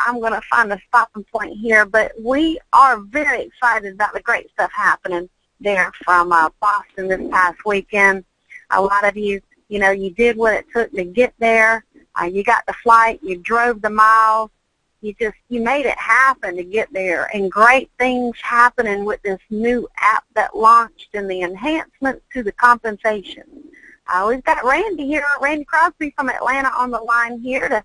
I'm going to find a stopping point here, but we are very excited about the great stuff happening there from Boston this past weekend. A lot of you, you did what it took to get there. You got the flight. You drove the miles. You made it happen to get there. And great things happening with this new app that launched and the enhancements to the compensation. We've got Randy here, Randy Crosby from Atlanta on the line here to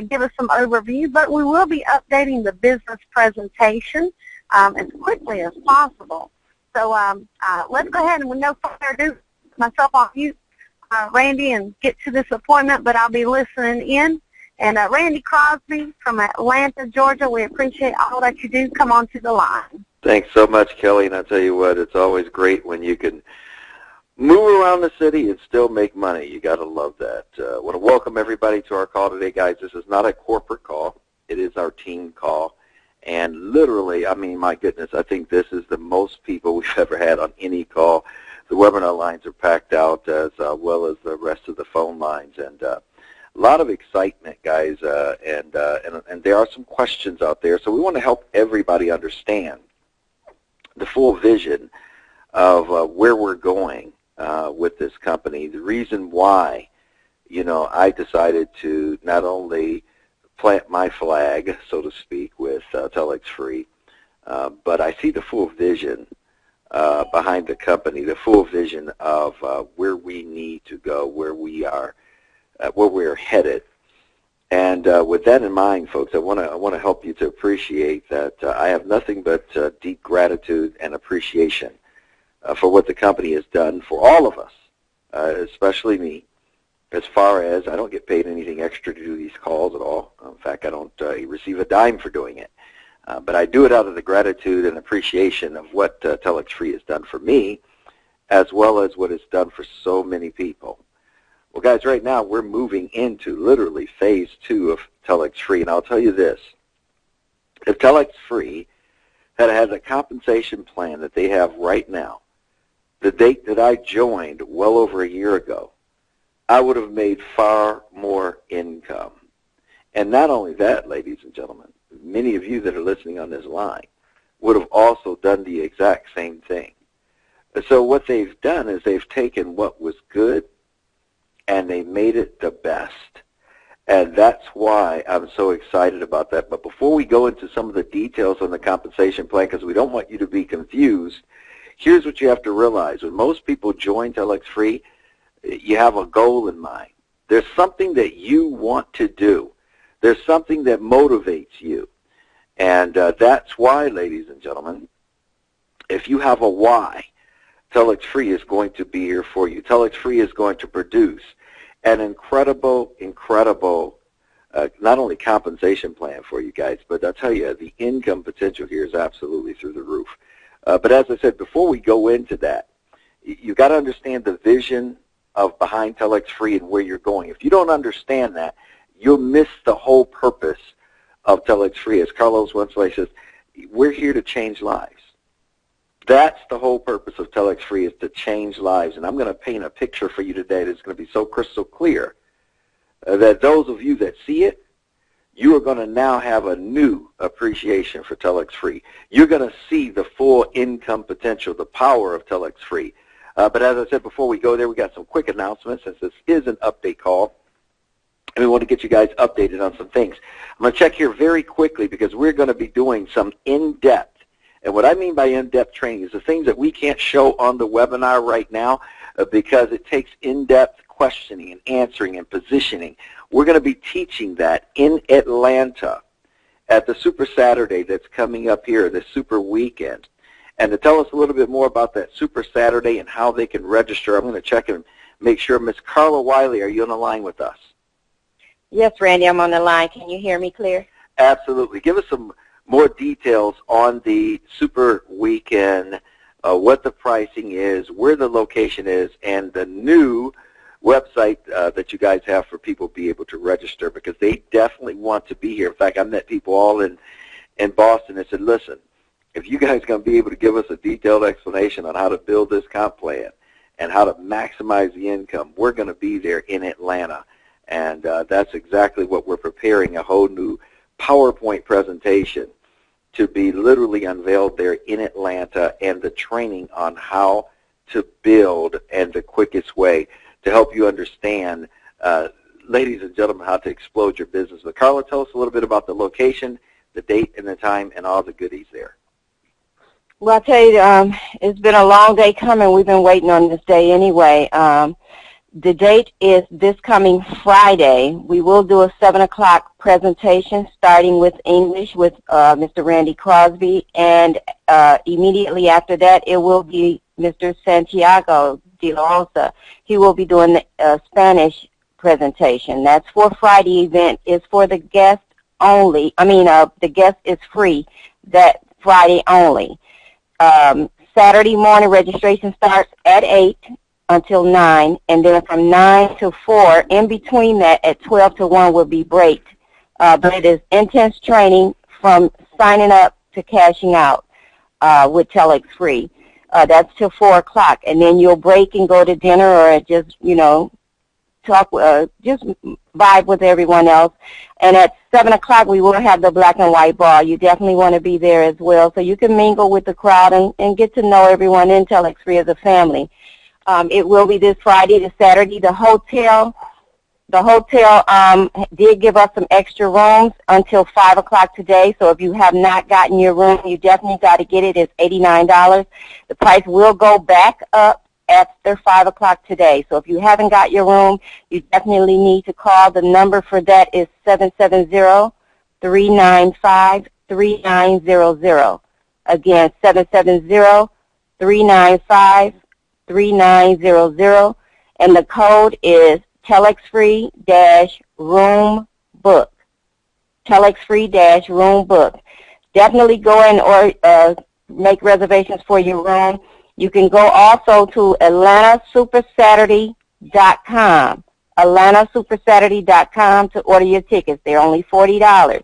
give us some overview, but we will be updating the business presentation as quickly as possible. So let's go ahead and with no further ado, myself off mute, Randy, and get to this appointment, but I'll be listening in. And Randy Crosby from Atlanta, Georgia, we appreciate all that you do. Come on to the line. Thanks so much, Kelly, and I'll tell you what, it's always great when you can move around the city and still make money. You got to love that. I want to welcome everybody to our call today, guys. This is not a corporate call. It is our team call. And literally, I mean, my goodness, I think this is the most people we've ever had on any call. The webinar lines are packed out as well as the rest of the phone lines. And a lot of excitement, guys, and there are some questions out there. So we want to help everybody understand the full vision of where we're going with this company. The reason why, I decided to not only plant my flag, so to speak, with TelexFree, but I see the full vision behind the company, the full vision of where we need to go, where we're headed. And with that in mind, folks, I want to help you to appreciate that I have nothing but deep gratitude and appreciation for what the company has done for all of us, especially me, as far as I don't get paid anything extra to do these calls at all. In fact, I don't receive a dime for doing it. But I do it out of the gratitude and appreciation of what TelexFree has done for me, as well as what it's done for so many people. Well, guys, right now we're moving into literally phase 2 of TelexFree, and I'll tell you this. If TelexFree had a compensation plan that they have right now, the date that I joined well over a year ago, I would have made far more income. And not only that, ladies and gentlemen, many of you that are listening on this line would have also done the exact same thing. So what they've done is they've taken what was good and they made it the best. And that's why I'm so excited about that. But before we go into some of the details on the compensation plan, because we don't want you to be confused, here's what you have to realize. When most people join TelexFree, you have a goal in mind. There's something that you want to do. There's something that motivates you. And that's why, ladies and gentlemen, if you have a why, TelexFree is going to be here for you. TelexFree is going to produce an incredible, not only compensation plan for you guys, but I'll tell you, the income potential here is absolutely through the roof. But as I said, before we go into that, you've got to understand the vision of behind TelexFree and where you're going. If you don't understand that, you'll miss the whole purpose of TelexFree. As Carlos once says, we're here to change lives. That's the whole purpose of TelexFree, is to change lives. And I'm going to paint a picture for you today that's going to be so crystal clear that those of you that see it, you are going to now have a new appreciation for TelexFree. You're going to see the full income potential, the power of TelexFree. But as I said before we go there, we got some quick announcements since this is an update call. And we want to get you guys updated on some things. I'm going to check here very quickly because we're going to be doing some in-depth. And what I mean by in-depth training is the things that we can't show on the webinar right now because it takes in-depth questioning and answering and positioning. We're going to be teaching that in Atlanta at the Super Saturday that's coming up here, the Super Weekend. And to tell us a little bit more about that Super Saturday and how they can register, I'm going to check and make sure. Miss Carla Wiley, are you on the line with us? Yes, Randy, I'm on the line. Can you hear me clear? Absolutely. Give us some more details on the Super Weekend, what the pricing is, where the location is, and the new website that you guys have for people to be able to register, because they definitely want to be here. In fact, I met people all in Boston and said, listen, if you guys are going to be able to give us a detailed explanation on how to build this comp plan and how to maximize the income, we're going to be there in Atlanta. And that's exactly what we're preparing, a whole new PowerPoint presentation to be literally unveiled there in Atlanta, and the training on how to build and the quickest way to help you understand, ladies and gentlemen, how to explode your business. But Carla, tell us a little bit about the location, the date and the time, and all the goodies there. Well, I'll tell you, it's been a long day coming. We've been waiting on this day anyway. The date is this coming Friday. We will do a 7 o'clock presentation starting with English with Mr. Randy Crosby, and immediately after that it will be Mr. Santiago de la Rosa. He will be doing the Spanish presentation. That's for Friday event. It's for the guest only. The guest is free that Friday only. Saturday morning registration starts at 8 until 9, and then from 9 to 4, in between that at 12 to 1 will be break. But it is intense training from signing up to cashing out with Telexfree. That's till 4 o'clock, and then you'll break and go to dinner or just, talk, just vibe with everyone else. And at 7 o'clock we will have the black and white bar. You definitely want to be there as well, so you can mingle with the crowd and get to know everyone in Telexfree as a family. It will be this Friday to Saturday. The hotel did give us some extra rooms until 5 o'clock today, so if you have not gotten your room, you definitely got to get it. It's $89. The price will go back up after 5 o'clock today, so if you haven't got your room, you definitely need to call. The number for that is 770-395-3900. Again, 770-395-3900, and the code is TelexFree-room book. TelexFree-room book. Definitely go in or make reservations for your room. You can go also to AtlantaSuperSaturday.com. AtlantaSuperSaturday.com to order your tickets. They're only $40.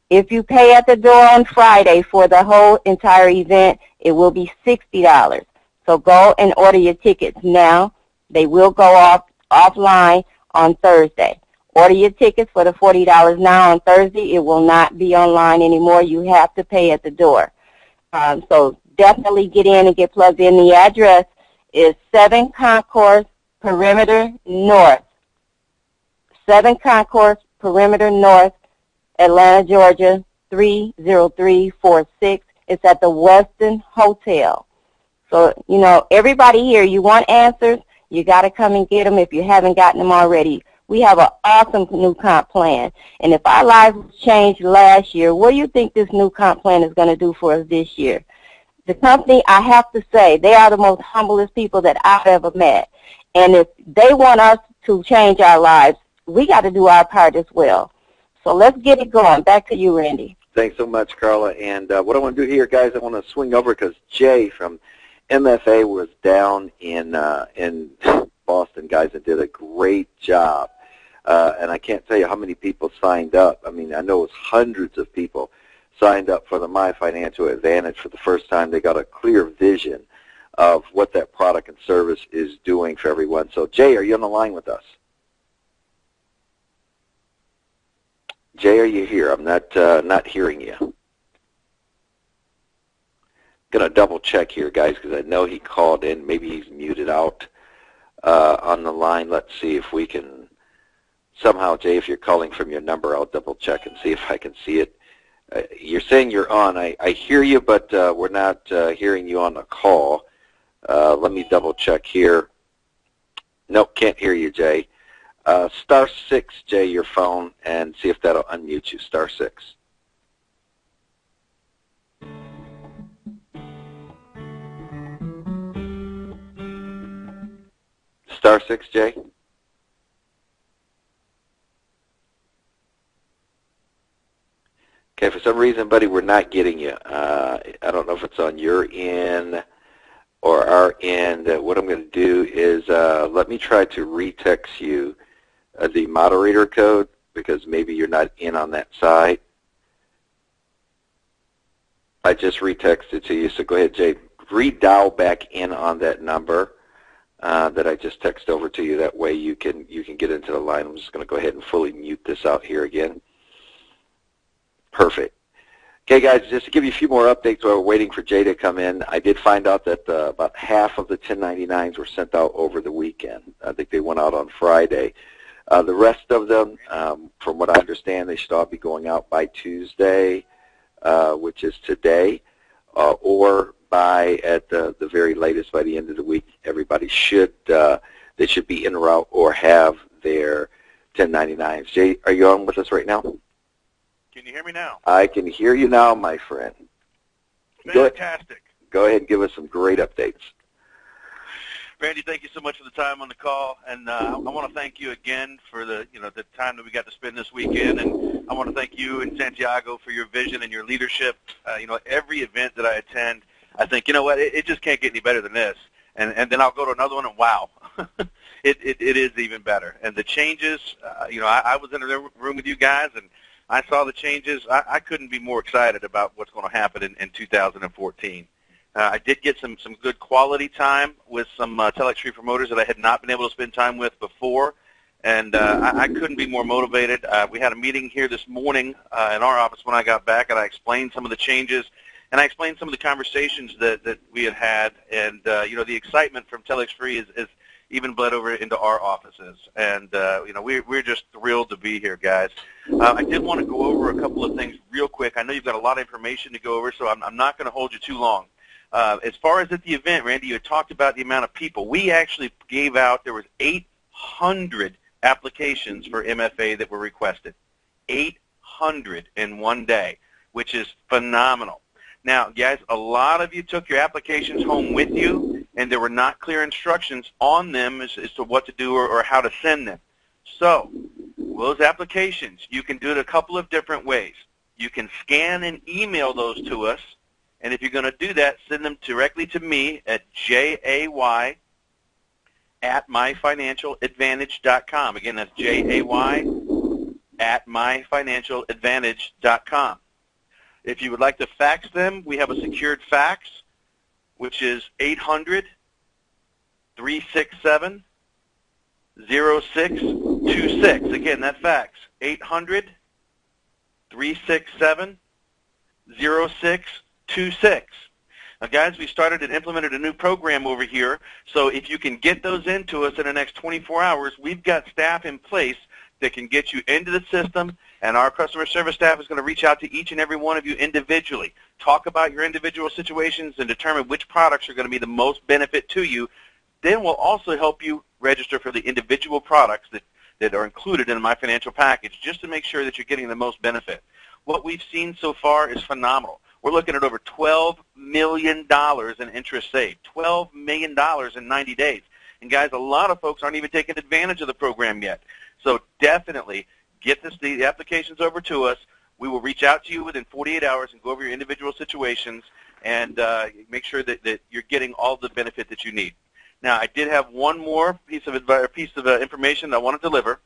If you pay at the door on Friday for the whole entire event, it will be $60. So go and order your tickets now. They will go offline on Thursday. Order your tickets for the $40 now. On Thursday, it will not be online anymore. You have to pay at the door. So definitely get in and get plugged in. The address is 7 Concourse Perimeter North. 7 Concourse Perimeter North, Atlanta, Georgia, 30346. It's at the Westin Hotel. So, everybody here, you want answers, you got to come and get them if you haven't gotten them already. We have an awesome new comp plan. And if our lives changed last year, what do you think this new comp plan is going to do for us this year? The company, I have to say, they are the most humblest people that I've ever met. And if they want us to change our lives, we got to do our part as well. So let's get it going. Back to you, Randy. Thanks so much, Carla. And what I want to do here, guys, I want to swing over because Jay from MFA was down in Boston, guys, and did a great job. And I can't tell you how many people signed up. I know it was hundreds of people signed up for the My Financial Advantage for the first time. They got a clear vision of what that product and service is doing for everyone. So, Jay, are you on the line with us? Jay, are you here? I'm not hearing you. Going to double check here, guys, because I know he called in. Maybe he's muted out on the line. Let's see if we can somehow, Jay, if you're calling from your number, I'll double check and see if I can see it. You're saying you're on. I hear you, but we're not hearing you on the call. Let me double check here. Nope, can't hear you, Jay. *6, Jay, your phone, and see if that'll unmute you. *6. *6, Jay. Okay, for some reason, buddy, we're not getting you. I don't know if it's on your end or our end. What I'm going to do is let me try to retext you the moderator code because maybe you're not in on that side. I just retexted to you, so go ahead, Jay. Redial back in on that number that I just texted over to you. That way you can get into the line. I'm just going to go ahead and fully mute this out here again. Perfect. Okay, guys, just to give you a few more updates while we're waiting for Jay to come in, I did find out that about half of the 1099s were sent out over the weekend. I think they went out on Friday. The rest of them, from what I understand, they should all be going out by Tuesday, which is today, or by, at the very latest, by the end of the week. Everybody should, they should be en route or have their 1099s. Jay, are you on with us right now? Can you hear me now? I can hear you now, my friend. Fantastic. Go ahead and give us some great updates. Randy, thank you so much for the time on the call, and I want to thank you again for the the time that we got to spend this weekend, and I want to thank you and Santiago for your vision and your leadership. Every event that I attend, I think, it just can't get any better than this, and then I'll go to another one, and wow, it is even better. And the changes, I was in the room with you guys, and I saw the changes. I couldn't be more excited about what's going to happen in 2014. I did get some good quality time with some Telexfree promoters that I had not been able to spend time with before, and I couldn't be more motivated. We had a meeting here this morning in our office when I got back, and I explained some of the changes, and I explained some of the conversations that we had, and the excitement from Telexfree is even bled over into our offices, and we're just thrilled to be here, guys. I did want to go over a couple of things real quick. I know you've got a lot of information to go over, so I'm not going to hold you too long. As far as at the event, Randy, you had talked about the amount of people. We actually gave out, there was 800 applications for MFA that were requested. 800 in one day, which is phenomenal. Now, guys, a lot of you took your applications home with you, and there were not clear instructions on them as to what to do or how to send them. So those applications, you can do it a couple of different ways. You can scan and email those to us, and if you're going to do that, send them directly to me at jay@myfinancialadvantage.com. Again, that's jay@myfinancialadvantage.com. If you would like to fax them, we have a secured fax, which is 800-367-0626. Again, that fax, 800-367-0626. Now, guys, we started and implemented a new program over here, so if you can get those into us in the next 24 hours, we've got staff in place that can get you into the system, and our customer service staff is going to reach out to each and every one of you individually, talk about your individual situations, and determine which products are going to be the most benefit to you. Then we'll also help you register for the individual products that are included in my financial package, just to make sure that you're getting the most benefit. What we've seen so far is phenomenal. We're looking at over $12 million in interest saved, $12 million in 90 days. And, guys, a lot of folks aren't even taking advantage of the program yet. So definitely get the applications over to us. We will reach out to you within 48 hours and go over your individual situations and make sure that you're getting all the benefit that you need. Now, I did have one more piece of information that I want to deliver.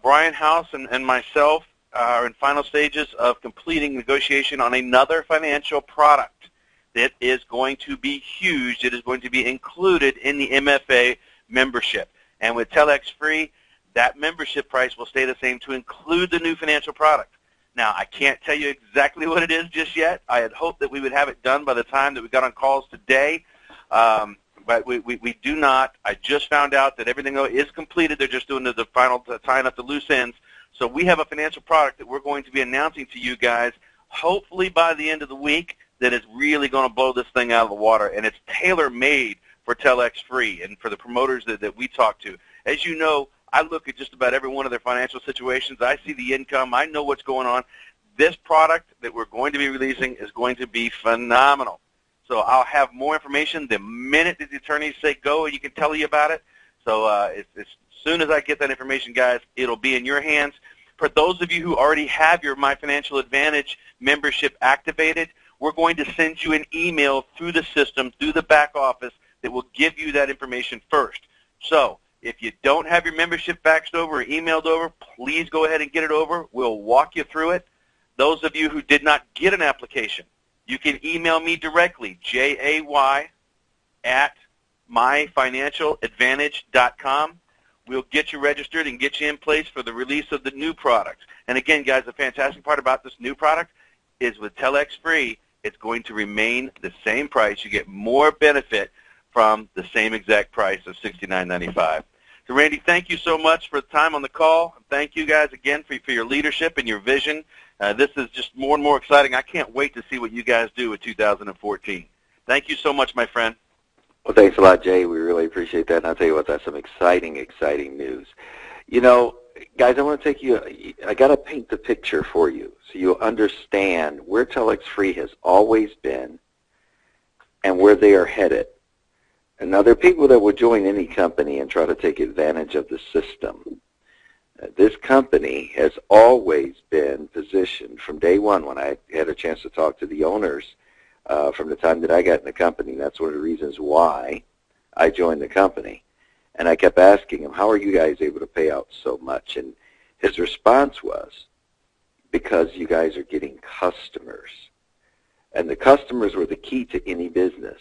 Brian House and myself are in final stages of completing negotiation on another financial product that is going to be huge. It is going to be included in the MFA membership. And with Telexfree, that membership price will stay the same to include the new financial product. Now, I can't tell you exactly what it is just yet. I had hoped that we would have it done by the time that we got on calls today, but we do not. I just found out that everything is completed. They're just doing the final tying up the loose ends. So we have a financial product that we're going to be announcing to you guys, hopefully by the end of the week, that is really going to blow this thing out of the water, and it's tailor-made for Telexfree and for the promoters that we talk to. As you know, I look at just about every one of their financial situations. I see the income. I know what's going on. This product that we're going to be releasing is going to be phenomenal. So I'll have more information the minute that the attorneys say go, and you can tell you about it. So as soon as I get that information, guys, it'll be in your hands. For those of you who already have your My Financial Advantage membership activated, we're going to send you an email through the system, through the back office, that will give you that information first. So if you don't have your membership faxed over or emailed over, please go ahead and get it over. We'll walk you through it. Those of you who did not get an application, you can email me directly, jay@myfinancialadvantage.com. we'll get you registered and get you in place for the release of the new product. And again, guys, the fantastic part about this new product is with TelexFree, it's going to remain the same price. You get more benefit from the same exact price of $69.95. So, Randy, thank you so much for the time on the call. Thank you guys again for your leadership and your vision. This is just more and more exciting. I can't wait to see what you guys do with 2014. Thank you so much, my friend. Well, thanks a lot, Jay. We really appreciate that. And I'll tell you what, that's some exciting, exciting news. You know, guys, I want to take you, I got to paint the picture for you so you'll understand where TelexFree has always been and where they are headed. And now there are people that will join any company and try to take advantage of the system. This company has always been positioned from day one when I had a chance to talk to the owners from the time that I got in the company. That's one of the reasons why I joined the company. And I kept asking him, how are you guys able to pay out so much? And his response was, because you guys are getting customers. And the customers were the key to any business.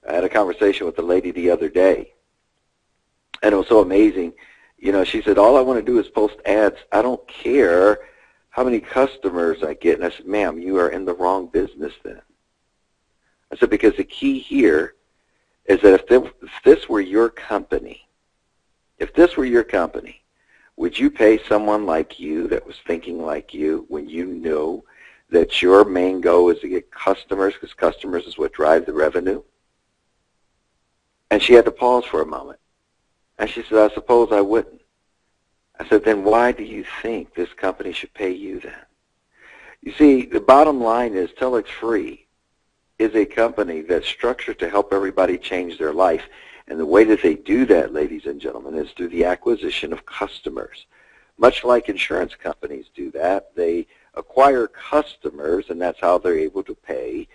I had a conversation with a lady the other day, and it was so amazing. You know, she said, all I want to do is post ads. I don't care how many customers I get. And I said, ma'am, you are in the wrong business then. I said, because the key here is that if this were your company, would you pay someone like you that was thinking like you when you knew that your main goal is to get customers, because customers is what drive the revenue? And she had to pause for a moment. And she said, I suppose I wouldn't. I said, then why do you think this company should pay you then? You see, the bottom line is TelexFree is a company that's structured to help everybody change their life. And the way that they do that, ladies and gentlemen, is through the acquisition of customers. Much like insurance companies do that, they acquire customers, and that's how they're able to pay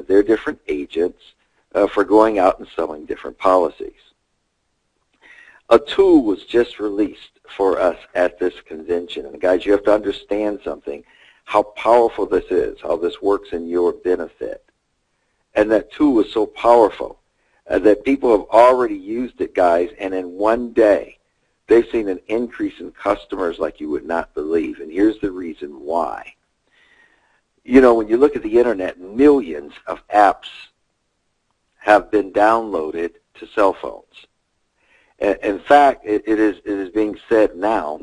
their different agents for going out and selling different policies. A tool was just released for us at this convention. And guys, you have to understand something, how powerful this is, how this works in your benefit. And that tool is so powerful that people have already used it, guys, and in one day, they've seen an increase in customers like you would not believe. And here's the reason why. You know, when you look at the internet, millions of apps have been downloaded to cell phones. In fact, it is being said now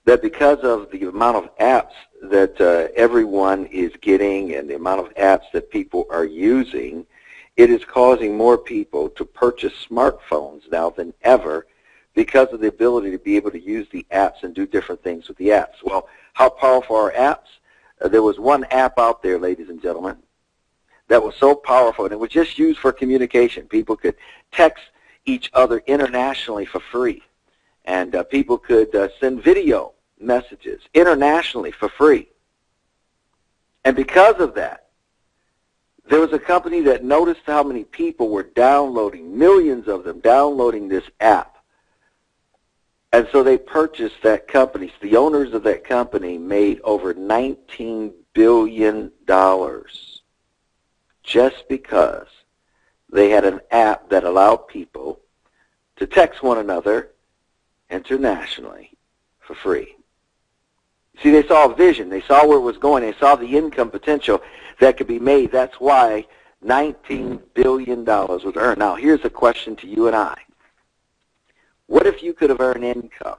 that because of the amount of apps that everyone is getting and the amount of apps that people are using, it is causing more people to purchase smartphones now than ever because of the ability to be able to use the apps and do different things with the apps. Well, how powerful are apps? There was one app out there, ladies and gentlemen, that was so powerful, and it was just used for communication. People could text each other internationally for free, and people could send video messages internationally for free. And because of that, there was a company that noticed how many people were downloading, millions of them downloading this app. And so they purchased that company. So the owners of that company made over $19 billion just because they had an app that allowed people to text one another internationally for free. See, they saw a vision. They saw where it was going. They saw the income potential that could be made. That's why $19 billion was earned. Now, here's a question to you and I. What if you could have earned income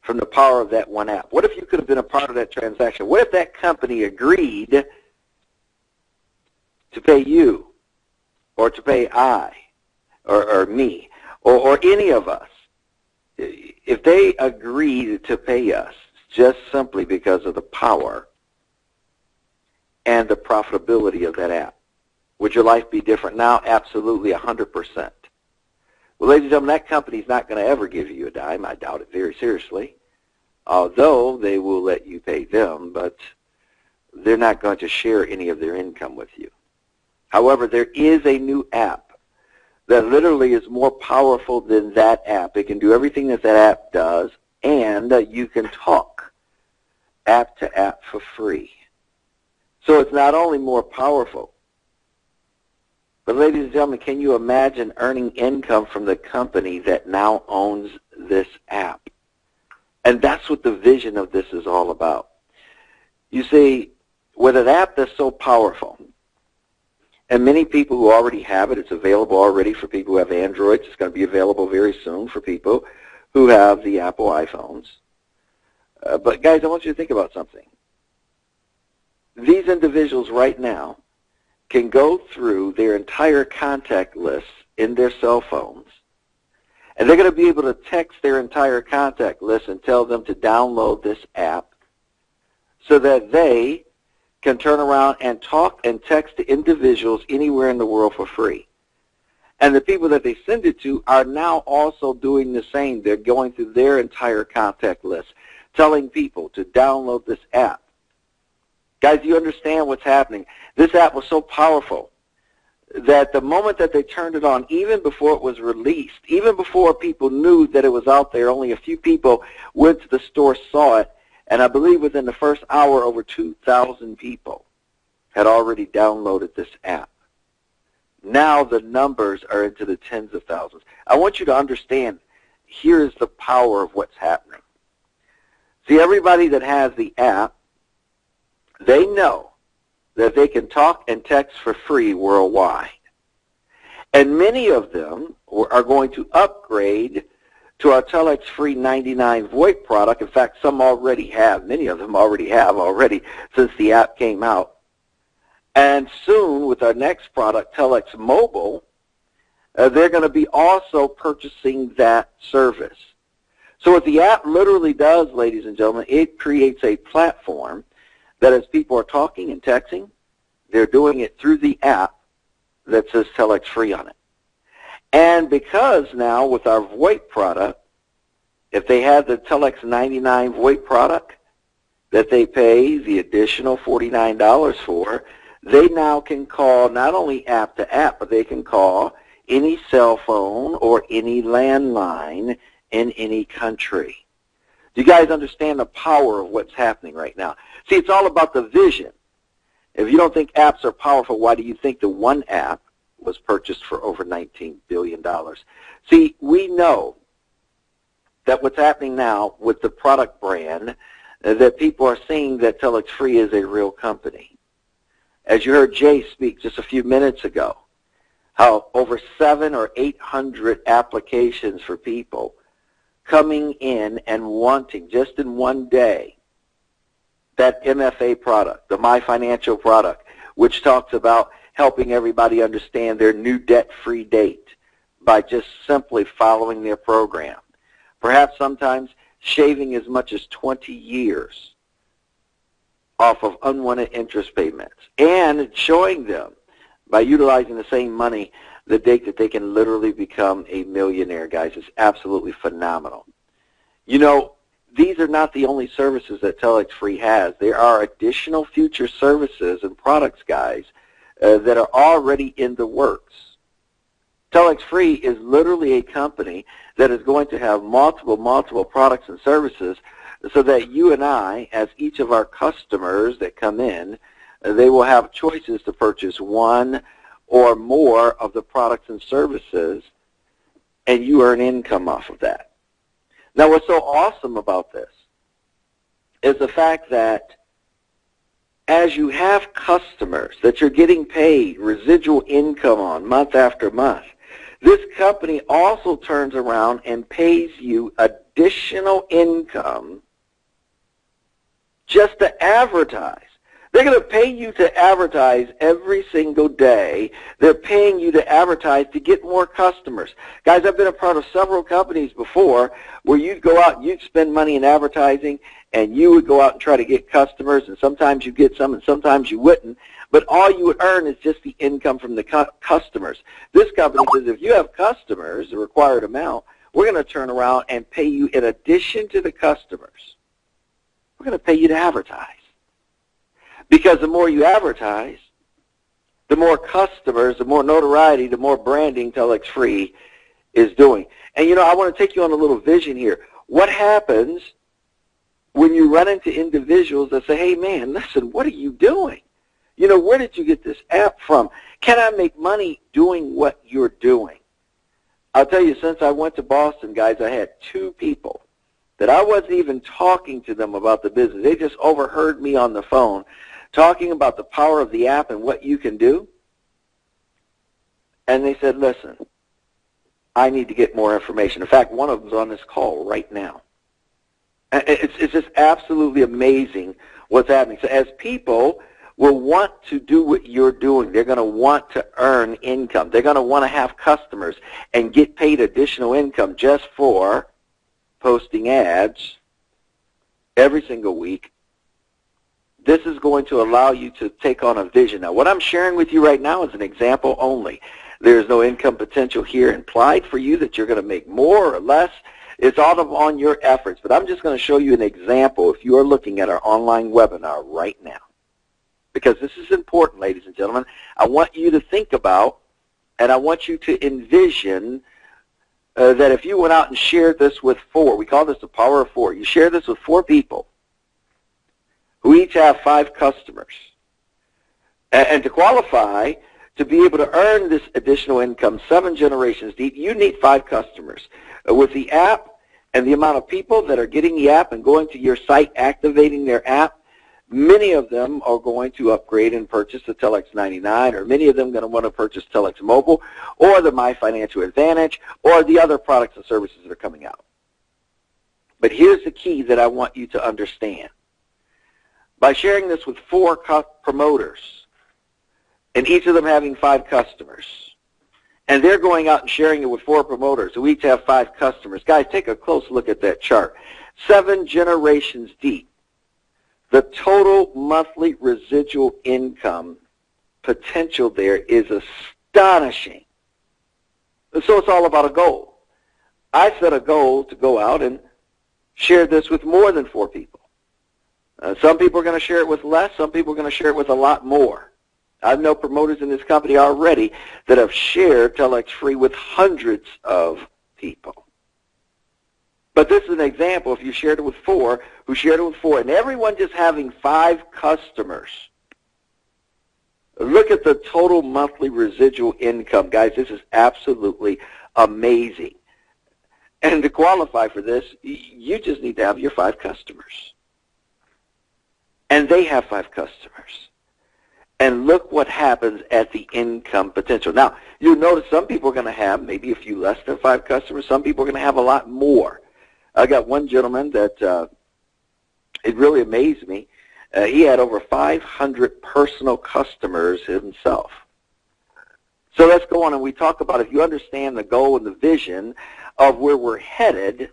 from the power of that one app? What if you could have been a part of that transaction? What if that company agreed to pay you, or to pay I, or me, or any of us, if they agreed to pay us just simply because of the power and the profitability of that app? Would your life be different now? Absolutely, 100%. Well, ladies and gentlemen, that company's not going to ever give you a dime. I doubt it very seriously, although they will let you pay them, but they're not going to share any of their income with you. However, there is a new app that literally is more powerful than that app. It can do everything that that app does, and you can talk app to app for free. So it's not only more powerful, But ladies and gentlemen, can you imagine earning income from the company that now owns this app? And that's what the vision of this is all about. You see, with an app that's so powerful, and many people who already have it, it's available already for people who have Androids. It's going to be available very soon for people who have the Apple iPhones. But guys, I want you to think about something. These individuals right now can go through their entire contact list in their cell phones, and they're going to be able to text their entire contact list and tell them to download this app so that they can turn around and talk and text to individuals anywhere in the world for free. And the people that they send it to are now also doing the same. They're going through their entire contact list, telling people to download this app. Guys, you understand what's happening. This app was so powerful that the moment that they turned it on, even before it was released, even before people knew that it was out there, only a few people went to the store, saw it, and I believe within the first hour, over 2,000 people had already downloaded this app. Now the numbers are into the tens of thousands. I want you to understand, here's the power of what's happening. See, everybody that has the app, they know that they can talk and text for free worldwide. And many of them are going to upgrade to our TelexFree 99 VoIP product. In fact, some already have. Many of them already have since the app came out. And soon, with our next product, Telex Mobile, they're going to be also purchasing that service. So what the app literally does, ladies and gentlemen, it creates a platform that as people are talking and texting, they're doing it through the app that says Telex Free on it. And because now with our VoIP product, if they have the Telex 99 VoIP product that they pay the additional $49 for, they now can call not only app to app, but they can call any cell phone or any landline in any country. Do you guys understand the power of what's happening right now? See, it's all about the vision. If you don't think apps are powerful, why do you think the one app was purchased for over $19 billion? See, we know that what's happening now with the product brand, that people are seeing that Telex Free is a real company. As you heard Jay speak just a few minutes ago, how over 700 or 800 applications for people coming in and wanting, just in one day, that MFA product, the My Financial product, which talks about helping everybody understand their new debt-free date by just simply following their program. Perhaps sometimes shaving as much as 20 years off of unwanted interest payments, and showing them by utilizing the same money the date that they can literally become a millionaire, guys. Is absolutely phenomenal. You know, these are not the only services that Telex Free has. There are additional future services and products, guys, that are already in the works. Telex Free is literally a company that is going to have multiple products and services so that you and I, as each of our customers that come in, they will have choices to purchase one or more of the products and services, and you earn income off of that. Now, what's so awesome about this is the fact that as you have customers that you're getting paid residual income on month after month, this company also turns around and pays you additional income just to advertise. They're going to pay you to advertise every single day. They're paying you to advertise to get more customers. Guys, I've been a part of several companies before where you'd go out and you'd spend money in advertising, and you would go out and try to get customers, and sometimes you get some and sometimes you wouldn't. But all you would earn is just the income from the customers. This company says if you have customers, the required amount, we're going to turn around and pay you in addition to the customers. We're going to pay you to advertise. Because the more you advertise, the more customers, the more notoriety, the more branding Telex Free is doing. And, you know, I want to take you on a little vision here. What happens when you run into individuals that say, hey, man, listen, what are you doing? You know, where did you get this app from? Can I make money doing what you're doing? I'll tell you, since I went to Boston, guys, I had 2 people that I wasn't even talking to them about the business. They just overheard me on the phone talking about the power of the app and what you can do. And they said, listen, I need to get more information. In fact, one of them's on this call right now. It's just absolutely amazing what's happening. So as people will want to do what you're doing, they're going to want to earn income. They're going to want to have customers and get paid additional income just for posting ads every single week. This is going to allow you to take on a vision. Now, what I'm sharing with you right now is an example only. There's no income potential here implied for you that you're going to make more or less. It's all on your efforts. But I'm just going to show you an example if you are looking at our online webinar right now. Because this is important, ladies and gentlemen. I want you to think about, and I want you to envision that if you went out and shared this with 4, we call this the power of 4. You share this with 4 people who each have 5 customers. And to qualify, to be able to earn this additional income 7 generations deep, you need 5 customers. With the app and the amount of people that are getting the app and going to your site, activating their app, many of them are going to upgrade and purchase the Telex 99, or many of them are going to want to purchase Telex Mobile, or the My Financial Advantage, or the other products and services that are coming out. But here's the key that I want you to understand. By sharing this with 4 promoters, and each of them having 5 customers, and they're going out and sharing it with 4 promoters who each have 5 customers. Guys, take a close look at that chart. 7 generations deep. The total monthly residual income potential there is astonishing. So it's all about a goal. I set a goal to go out and share this with more than 4 people. Some people are going to share it with less. Some people are going to share it with a lot more. I know promoters in this company already that have shared Telex Free with hundreds of people. But this is an example. If you shared it with 4, who shared it with 4, and everyone just having 5 customers, look at the total monthly residual income. Guys, this is absolutely amazing. And to qualify for this, you just need to have your 5 customers. And they have 5 customers. And look what happens at the income potential. Now, you'll notice some people are going to have maybe a few less than 5 customers. Some people are going to have a lot more. I got one gentleman that it really amazed me. He had over 500 personal customers himself. So let's go on, and we talk about, if you understand the goal and the vision of where we're headed,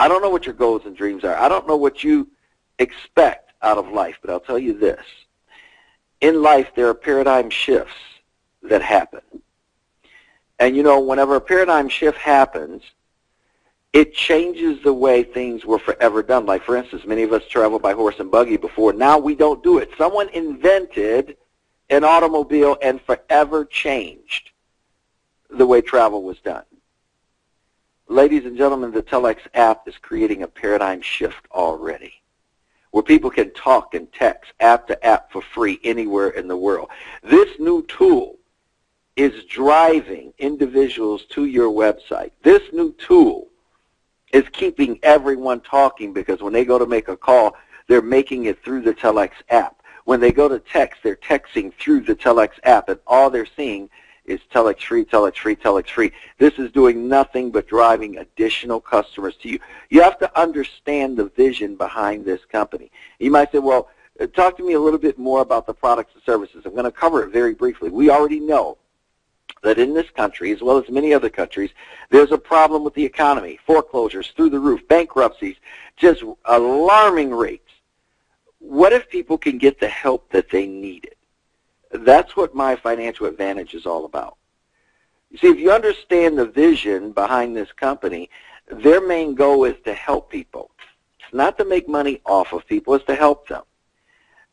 I don't know what your goals and dreams are. I don't know what you expect out of life, but I'll tell you this. In life, there are paradigm shifts that happen. And, you know, whenever a paradigm shift happens, it changes the way things were forever done. Like, for instance, many of us traveled by horse and buggy before. Now we don't do it. Someone invented an automobile and forever changed the way travel was done. Ladies and gentlemen, the Telex app is creating a paradigm shift already, where people can talk and text app to app for free anywhere in the world. This new tool is driving individuals to your website. This new tool is keeping everyone talking, because when they go to make a call, they're making it through the Telex app. When they go to text, they're texting through the Telex app, and all they're seeing is Telex Free, Telex Free, Telex Free. This is doing nothing but driving additional customers to you. You have to understand the vision behind this company. You might say, well, talk to me a little bit more about the products and services. I'm going to cover it very briefly. We already know that in this country, as well as many other countries, there's a problem with the economy. Foreclosures through the roof, bankruptcies, just alarming rates. What if people can get the help that they needed? That's what My Financial Advantage is all about. You see, if you understand the vision behind this company, their main goal is to help people. It's not to make money off of people, it's to help them.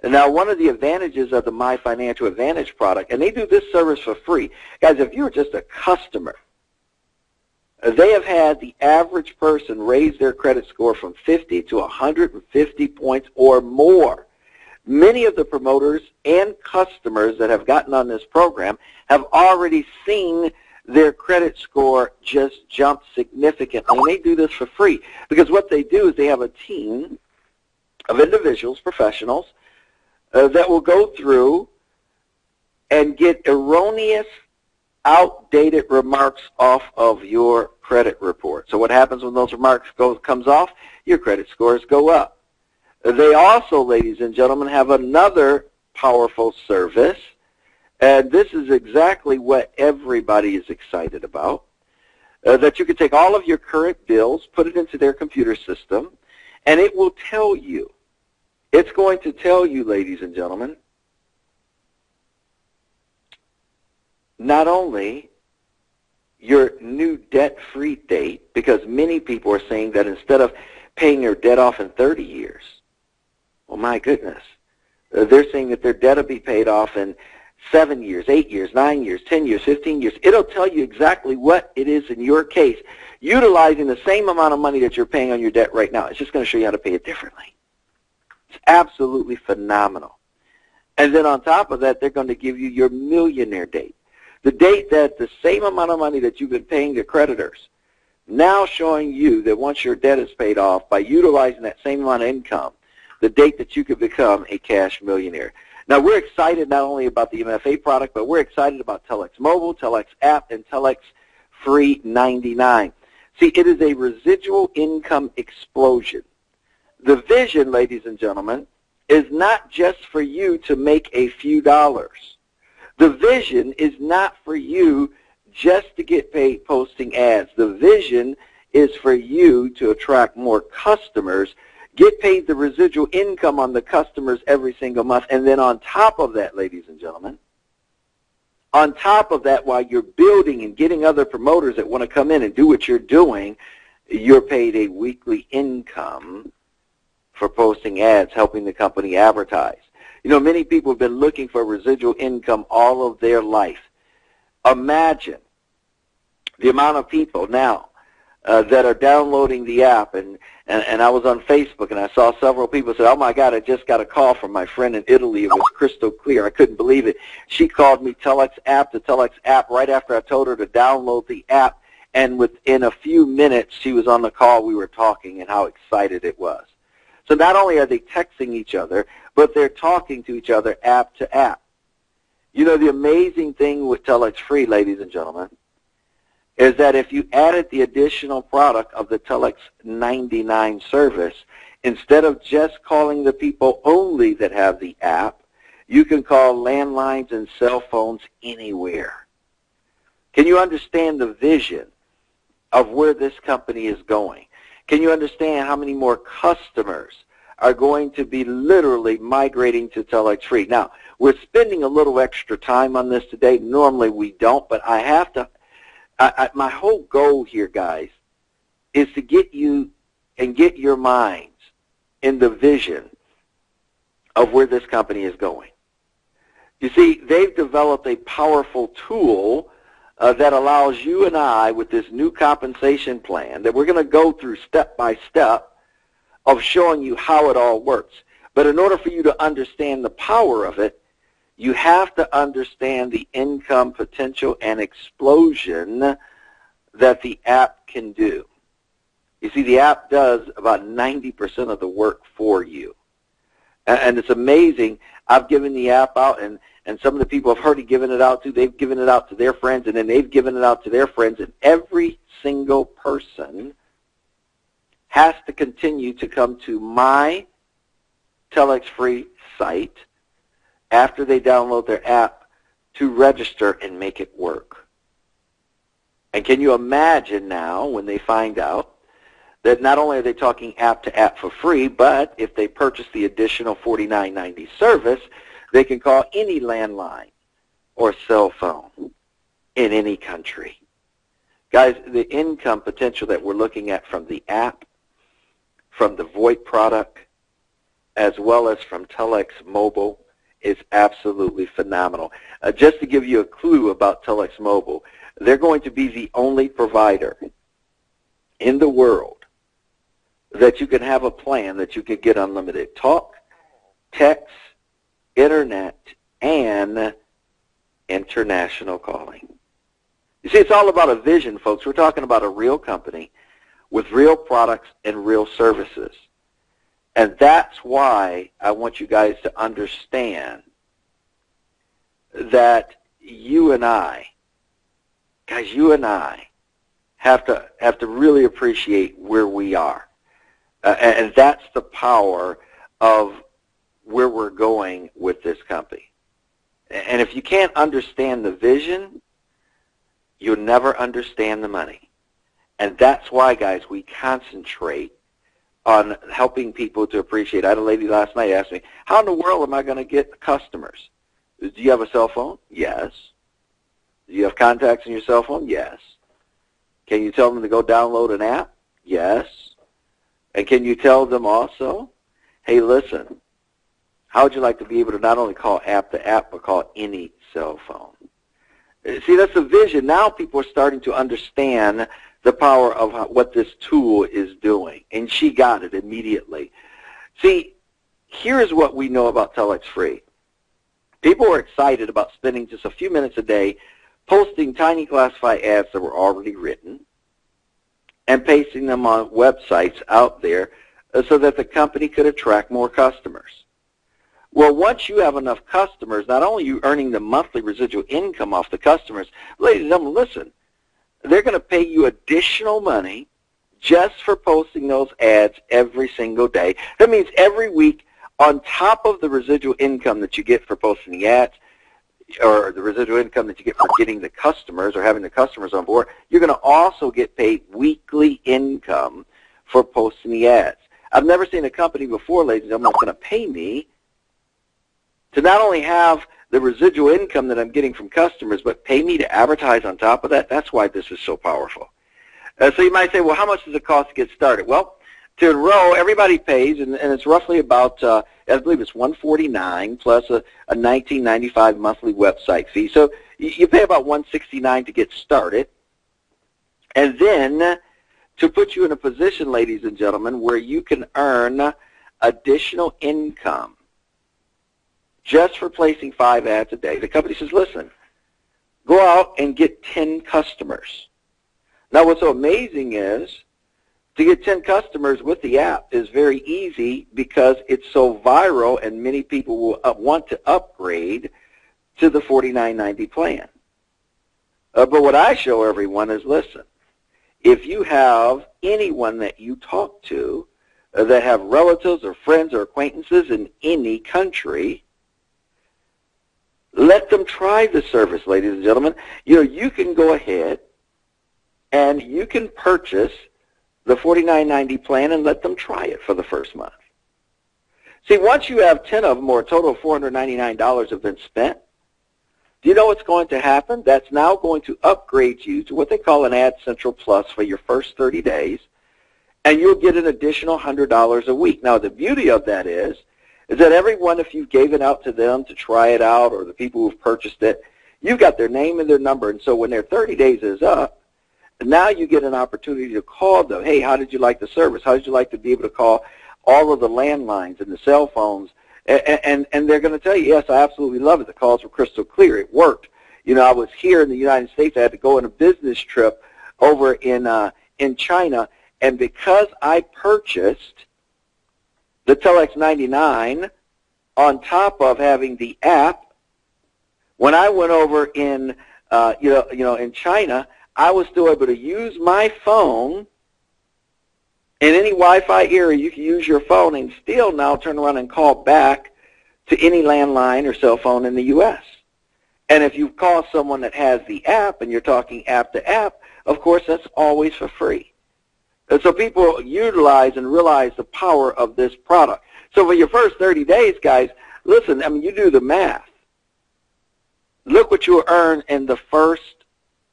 And now, one of the advantages of the My Financial Advantage product, and they do this service for free. Guys, if you're just a customer, they have had the average person raise their credit score from 50 to 150 points or more Many of the promoters and customers that have gotten on this program have already seen their credit score just jump significantly, and they do this for free because what they do is they have a team of individuals, professionals, that will go through and get erroneous, outdated remarks off of your credit report. So what happens when those remarks comes off? Your credit scores go up. They also, ladies and gentlemen, have another powerful service, and this is exactly what everybody is excited about, that you can take all of your current bills, put it into their computer system, and it will tell you. It's going to tell you, ladies and gentlemen, not only your new debt-free date, because many people are saying that instead of paying their debt off in 30 years, well, my goodness, they're saying that their debt will be paid off in 7 years, 8 years, 9 years, 10 years, 15 years. It'll tell you exactly what it is in your case, utilizing the same amount of money that you're paying on your debt right now. It's just going to show you how to pay it differently. It's absolutely phenomenal. And then on top of that, they're going to give you your millionaire date, the date that the same amount of money that you've been paying to creditors, now showing you that once your debt is paid off, by utilizing that same amount of income, the date that you could become a cash millionaire. Now, we're excited not only about the MFA product, but we're excited about Telex Mobile, Telex App, and Telex Free 99. See, it is a residual income explosion. The vision, ladies and gentlemen, is not just for you to make a few dollars. The vision is not for you just to get paid posting ads. The vision is for you to attract more customers, get paid the residual income on the customers every single month, and then on top of that, ladies and gentlemen, on top of that, while you're building and getting other promoters that want to come in and do what you're doing, you're paid a weekly income for posting ads, helping the company advertise. You know, many people have been looking for residual income all of their life. Imagine the amount of people now that are downloading the app, and I was on Facebook and I saw several people say, oh my God, I just got a call from my friend in Italy. It was crystal clear. I couldn't believe it. She called me Telex app to Telex app right after I told her to download the app, and within a few minutes she was on the call, we were talking, and how excited it was. So not only are they texting each other, but they're talking to each other app to app. You know, the amazing thing with Telex Free, ladies and gentlemen, is that if you added the additional product of the Telex 99 service, instead of just calling the people only that have the app, you can call landlines and cell phones anywhere. Can you understand the vision of where this company is going? Can you understand how many more customers are going to be literally migrating to Telex Free? Now, we're spending a little extra time on this today. Normally we don't, but I have to. My whole goal here, guys, is to get you and get your minds in the vision of where this company is going. You see, they've developed a powerful tool that allows you and I, with this new compensation plan that we're going to go through step by step, of showing you how it all works. But in order for you to understand the power of it, you have to understand the income potential and explosion that the app can do. You see, the app does about 90% of the work for you. And it's amazing. I've given the app out, and some of the people I've already given it out to, they've given it out to their friends, and then they've given it out to their friends, and every single person has to continue to come to my Telex Free site after they download their app to register and make it work. And can you imagine now when they find out that not only are they talking app to app for free, but if they purchase the additional $49.90 service, they can call any landline or cell phone in any country. Guys, the income potential that we're looking at from the app, from the VoIP product, as well as from Telex Mobile, is absolutely phenomenal. Just to give you a clue about Telex Mobile, they're going to be the only provider in the world that you can have a plan that you can get unlimited talk, text, internet, and international calling. You see, it's all about a vision, folks. We're talking about a real company with real products and real services. And that's why I want you guys to understand that you and I, guys, you and I have to really appreciate where we are. And that's the power of where we're going with this company. And if you can't understand the vision, you'll never understand the money. And that's why, guys, we concentrate on helping people to appreciate. I had a lady last night ask me, how in the world am I going to get customers? Do you have a cell phone? Yes. Do you have contacts in your cell phone? Yes. Can you tell them to go download an app? Yes. And can you tell them also, hey, listen, how would you like to be able to not only call app to app, but call any cell phone? See, that's the vision. Now people are starting to understand the power of what this tool is doing, and she got it immediately. See, here's what we know about TelexFree. People are excited about spending just a few minutes a day posting tiny classified ads that were already written and pasting them on websites out there so that the company could attract more customers. Well, once you have enough customers, not only are you earning the monthly residual income off the customers, ladies and gentlemen, listen, they're going to pay you additional money just for posting those ads every single day. That means every week, on top of the residual income that you get for posting the ads, or the residual income that you get for getting the customers or having the customers on board, you're going to also get paid weekly income for posting the ads. I've never seen a company before, ladies and gentlemen, that's going to pay me to not only have the residual income that I'm getting from customers, but pay me to advertise on top of that. That's why this is so powerful. So you might say, well, how much does it cost to get started? Well, to enroll, everybody pays, and it's roughly about, I believe it's $149 plus a $19.95 monthly website fee. So you pay about $169 to get started. And then to put you in a position, ladies and gentlemen, where you can earn additional income just for placing 5 ads a day. The company says, listen, go out and get 10 customers. Now, what's so amazing is to get 10 customers with the app is very easy because it's so viral and many people will want to upgrade to the $49.90 plan. But what I show everyone is, listen, if you have anyone that you talk to that have relatives or friends or acquaintances in any country, let them try the service, ladies and gentlemen. You know, you can go ahead and you can purchase the $49.90 plan and let them try it for the first month. See, once you have 10 of them, or a total of $499 have been spent, do you know what's going to happen? That's now going to upgrade you to what they call an Ad Central Plus for your first 30 days, and you'll get an additional $100 a week. Now, the beauty of that is that everyone, if you've given out to them to try it out, or the people who've purchased it, you've got their name and their number, and so when their 30 days is up, now you get an opportunity to call them. Hey, how did you like the service? How did you like to be able to call all of the landlines and the cell phones? And they're going to tell you, yes, I absolutely love it. The calls were crystal clear. It worked. You know, I was here in the United States. I had to go on a business trip over in China, and because I purchased the Telex 99 on top of having the app, when I went over in in China, I was still able to use my phone. In any Wi-Fi area, you can use your phone and still now turn around and call back to any landline or cell phone in the U.S. And if you call someone that has the app and you're talking app to app, of course, that's always for free. And so people utilize and realize the power of this product. So for your first 30 days, guys, listen, I mean, you do the math. Look what you'll earn in the first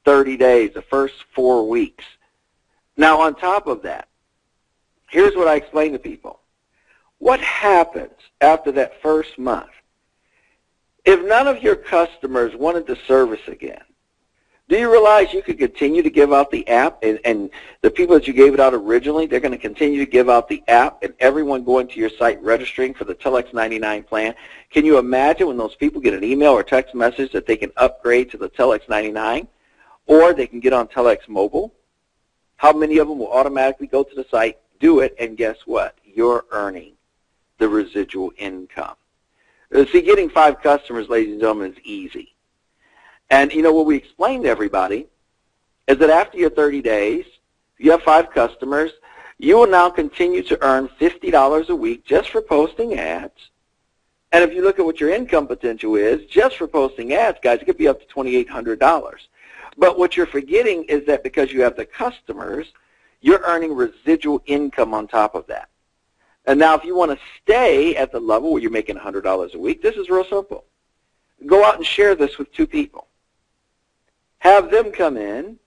30 days, the first 4 weeks. Now, on top of that, here's what I explain to people. What happens after that first month? If none of your customers wanted the service again, Do you realize you could continue to give out the app, and the people that you gave it out originally, they're going to continue to give out the app, and everyone going to your site registering for the Telex 99 plan? Can you imagine when those people get an email or text message that they can upgrade to the Telex 99, or they can get on Telex Mobile? How many of them will automatically go to the site, do it, and guess what? You're earning the residual income. See, getting 5 customers, ladies and gentlemen, is easy. And, you know, what we explain to everybody is that after your 30 days, if you have 5 customers, you will now continue to earn $50 a week just for posting ads. And if you look at what your income potential is, just for posting ads, guys, it could be up to $2,800. But what you're forgetting is that because you have the customers, you're earning residual income on top of that. And now if you want to stay at the level where you're making $100 a week, this is real simple. Go out and share this with 2 people. Have them come in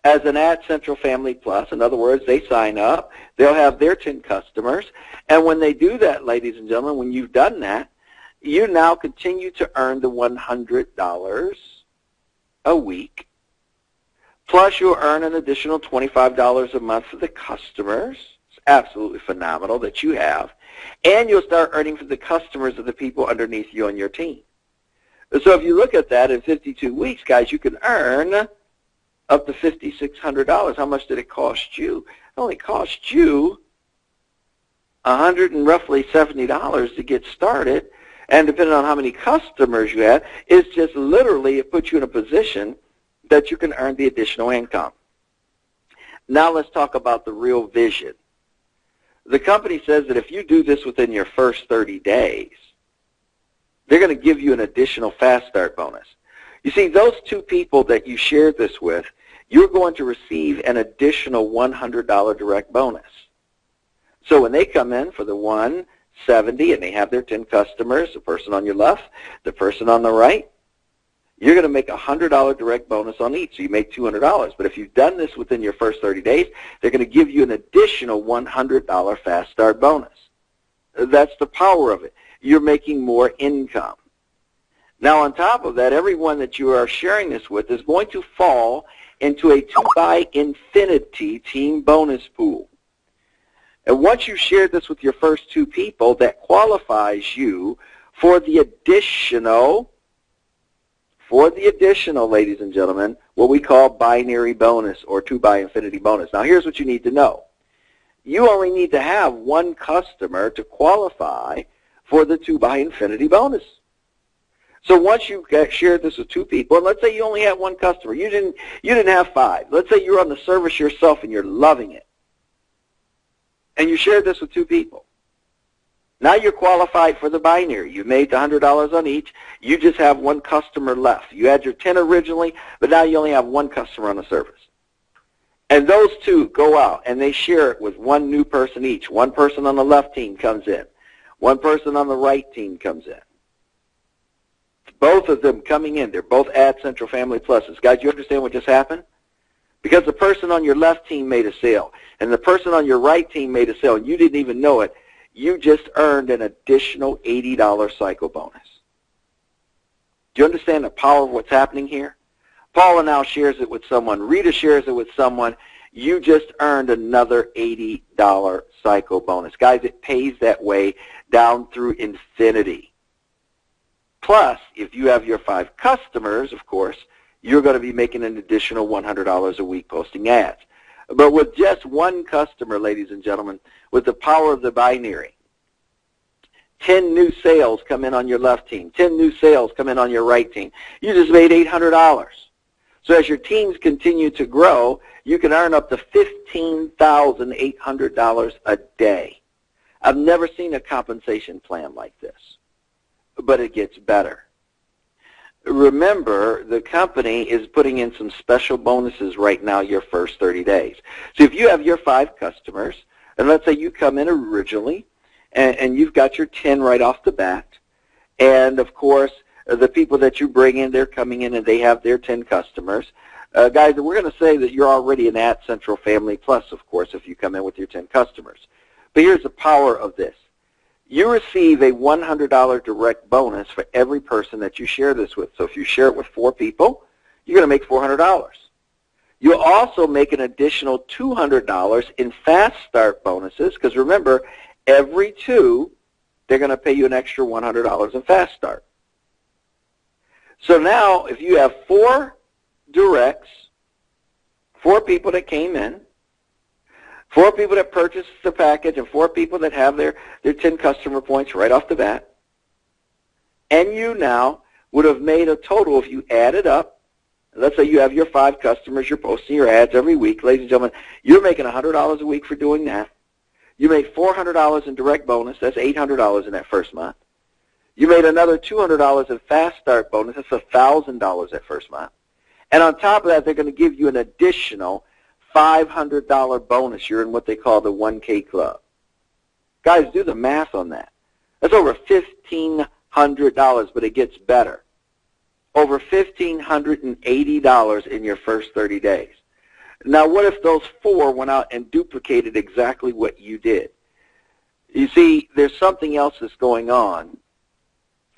as an Ad Central Family Plus. In other words, they sign up. They'll have their 10 customers. And when they do that, ladies and gentlemen, when you've done that, you now continue to earn the $100 a week. Plus, you'll earn an additional $25 a month for the customers. It's absolutely phenomenal that you have. And you'll start earning for the customers of the people underneath you on your team. So if you look at that in 52 weeks, guys, you can earn up to $5,600. How much did it cost you? It only cost you roughly $70 to get started. And depending on how many customers you have, it's just literally, it puts you in a position that you can earn the additional income. Now let's talk about the real vision. The company says that if you do this within your first 30 days, they're going to give you an additional fast start bonus. You see, those 2 people that you shared this with, you're going to receive an additional $100 direct bonus. So when they come in for the 170 and they have their 10 customers, the person on your left, the person on the right, you're going to make a $100 direct bonus on each. So you make $200. But if you've done this within your first 30 days, they're going to give you an additional $100 fast start bonus. That's the power of it. You're making more income. Now, on top of that, everyone that you are sharing this with is going to fall into a 2x team bonus pool. And once you share this with your first 2 people, that qualifies you for the additional, ladies and gentlemen, what we call binary bonus or 2x bonus. Now, here's what you need to know. You only need to have 1 customer to qualify for the 2x bonus. So once you shared this with 2 people, and let's say you only had 1 customer, you didn't have 5. Let's say you're on the service yourself and you're loving it, and you shared this with 2 people. Now you're qualified for the binary. You made the $100 on each. You just have 1 customer left. You had your 10 originally, but now you only have 1 customer on the service. And those 2 go out and they share it with 1 new person each. 1 person on the left team comes in. 1 person on the right team comes in. Both of them coming in. They're both Ad Central Family Pluses. Guys, you understand what just happened? Because the person on your left team made a sale, and the person on your right team made a sale, and you didn't even know it, you just earned an additional $80 cycle bonus. Do you understand the power of what's happening here? Paula now shares it with someone. Rita shares it with someone. You just earned another $80 cycle bonus. Guys, it pays that way down through infinity. Plus, if you have your 5 customers, of course, you're going to be making an additional $100 a week posting ads. But with just 1 customer, ladies and gentlemen, with the power of the binary, 10 new sales come in on your left team, 10 new sales come in on your right team. You just made $800. So as your teams continue to grow, you can earn up to $15,800 a day. I've never seen a compensation plan like this, but it gets better. Remember, the company is putting in some special bonuses right now your first 30 days. So if you have your 5 customers, and let's say you come in originally, and you've got your 10 right off the bat, and of course, the people that you bring in, they're coming in and they have their 10 customers. Guys, we're going to say that you're already an Ad Central Family Plus, of course, if you come in with your 10 customers. But here's the power of this. You receive a $100 direct bonus for every person that you share this with. So if you share it with 4 people, you're going to make $400. You'll also make an additional $200 in fast start bonuses, because remember, every 2, they're going to pay you an extra $100 in fast start. So now, if you have 4 directs, 4 people that came in, 4 people that purchased the package, and 4 people that have their 10 customer points right off the bat, and you now would have made a total, if you add it up, let's say you have your 5 customers, you're posting your ads every week, ladies and gentlemen, you're making $100 a week for doing that. You made $400 in direct bonus, that's $800 in that first month. You made another $200 in fast start bonus, that's $1,000 that first month. And on top of that, they're going to give you an additional $500 bonus. You're in what they call the 1K club. Guys, do the math on that. That's over $1,500, but it gets better. Over $1,580 in your first 30 days. Now, what if those 4 went out and duplicated exactly what you did? You see, there's something else that's going on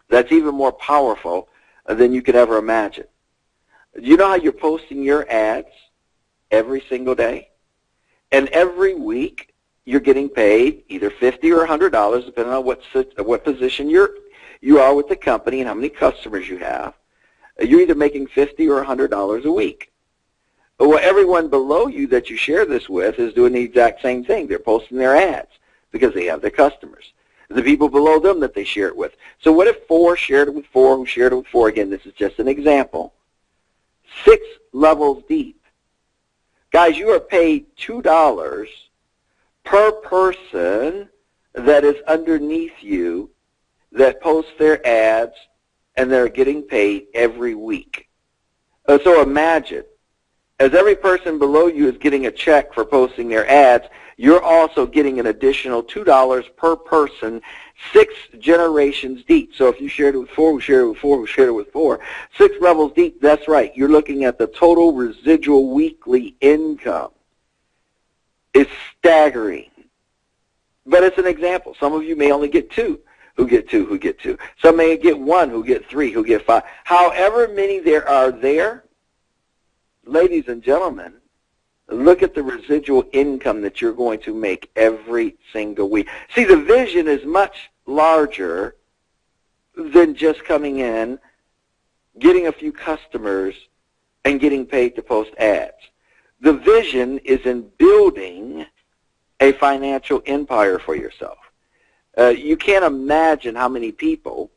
that's even more powerful than you could ever imagine. You know how you're posting your ads every single day? And every week you're getting paid either $50 or $100, depending on what position you are with the company and how many customers you have. You're either making $50 or $100 a week. Well, everyone below you that you share this with is doing the exact same thing. They're posting their ads because they have their customers. The people below them that they share it with. So what if 4 shared it with 4 who shared it with 4? Again, this is just an example. 6 levels deep. Guys, you are paid $2 per person that is underneath you that posts their ads, and they're getting paid every week. So imagine, as every person below you is getting a check for posting their ads, you're also getting an additional $2 per person, 6 generations deep. So if you shared it with 4, who shared it with 4, who shared it with 4, 6 levels deep, that's right. You're looking at the total residual weekly income. It's staggering. But it's an example. Some of you may only get 2. Who get 2, who get 2. Some may get 1, who get 3, who get 5. However many there are there, ladies and gentlemen, look at the residual income that you're going to make every single week. See, the vision is much larger than just coming in, getting a few customers, and getting paid to post ads. The vision is in building a financial empire for yourself. You can't imagine how many people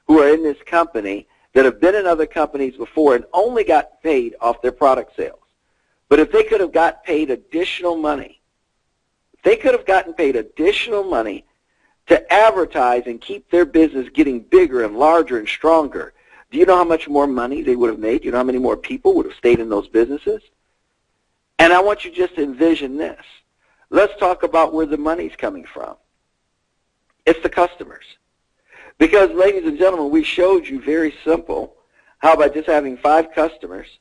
who are in this company that have been in other companies before and only got paid off their product sales. But if they could have got paid additional money, they could have gotten paid additional money to advertise and keep their business getting bigger and larger and stronger. Do you know how much more money they would have made? Do you know how many more people would have stayed in those businesses? And I want you just to envision this. Let's talk about where the money's coming from. It's the customers. Because, ladies and gentlemen, we showed you very simple how by just having 5 customers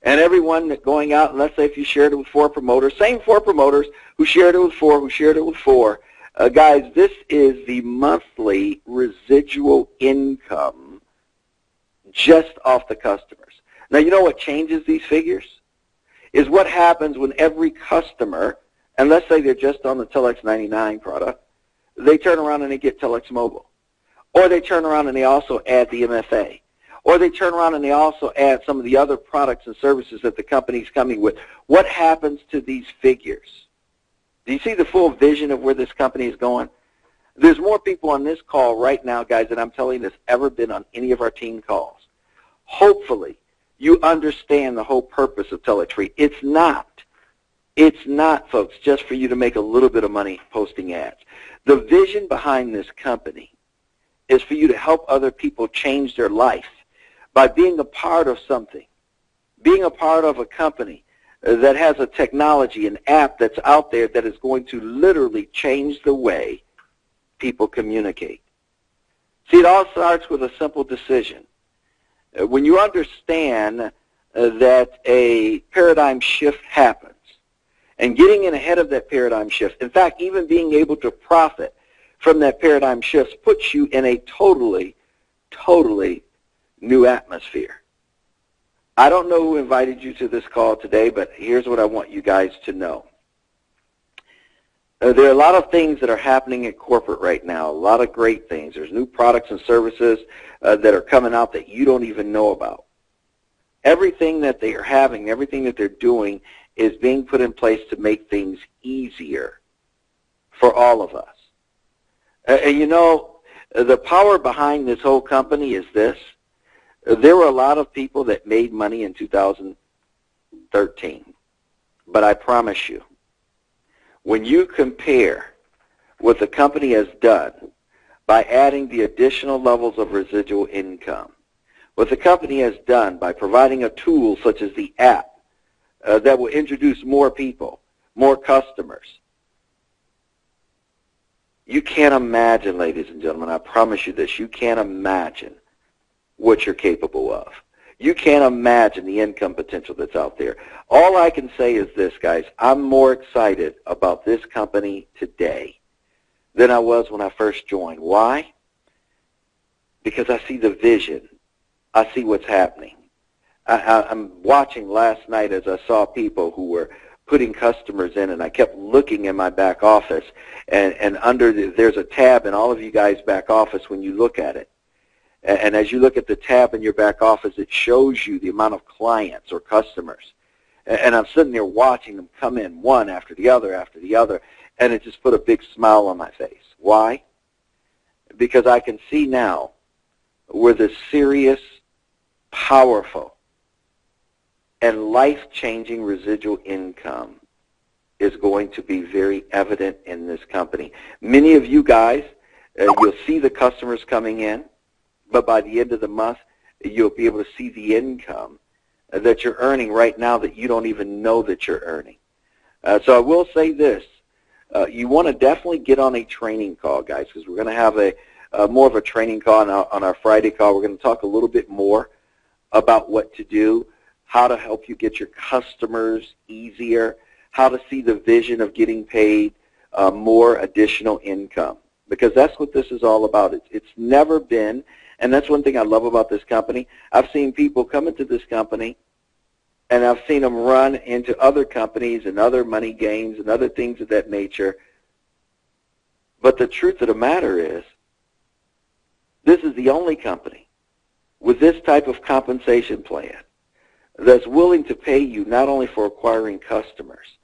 and everyone that going out, and let's say if you shared it with 4 promoters, same 4 promoters who shared it with 4, who shared it with 4. Guys, this is the monthly residual income just off the customers. Now, you know what changes these figures? Is what happens when every customer, and let's say they're just on the Telex 99 product, they turn around and they get Telex Mobile. Or they turn around and they also add the MFA. Or they turn around and they also add some of the other products and services that the company's coming with. What happens to these figures? Do you see the full vision of where this company is going? There's more people on this call right now, guys, than I'm telling you, that's ever been on any of our team calls. Hopefully, you understand the whole purpose of TelexFree. It's not, folks, just for you to make a little bit of money posting ads. The vision behind this company is for you to help other people change their life by being a part of something, being a part of a company that has a technology, an app that's out there that is going to literally change the way people communicate. See, it all starts with a simple decision. When you understand that a paradigm shift happens, and getting in ahead of that paradigm shift, in fact, even being able to profit from that paradigm shift puts you in a totally new atmosphere. I don't know who invited you to this call today, but here's what I want you guys to know. There are a lot of things that are happening in corporate right now, a lot of great things. There's new products and services that are coming out that you don't even know about. Everything that they are having, everything that they're doing is being put in place to make things easier for all of us. And you know, the power behind this whole company is this. There were a lot of people that made money in 2013, but I promise you, when you compare what the company has done by adding the additional levels of residual income, what the company has done by providing a tool such as the app that will introduce more people, more customers, you can't imagine, ladies and gentlemen, I promise you this, you can't imagine what you're capable of. You can't imagine the income potential that's out there. All I can say is this, guys. I'm more excited about this company today than I was when I first joined. Why? Because I see the vision. I see what's happening. I'm watching last night as I saw people who were putting customers in, and I kept looking in my back office, and there's a tab in all of you guys' back office when you look at it. And as you look at the tab in your back office, it shows you the amount of clients or customers. And I'm sitting there watching them come in one after the other, and it just put a big smile on my face. Why? Because I can see now where the serious, powerful, and life-changing residual income is going to be very evident in this company. Many of you guys, you'll see the customers coming in, but by the end of the month, you'll be able to see the income that you're earning right now that you don't even know that you're earning. So I will say this. You want to definitely get on a training call, guys, because we're going to have more of a training call on our Friday call. We're going to talk a little bit more about what to do, how to help you get your customers easier, how to see the vision of getting paid more additional income, because that's what this is all about. It's never been. And that's one thing I love about this company. I've seen people come into this company, and I've seen them run into other companies and other money games and other things of that nature. But the truth of the matter is, this is the only company with this type of compensation plan that's willing to pay you not only for acquiring customers,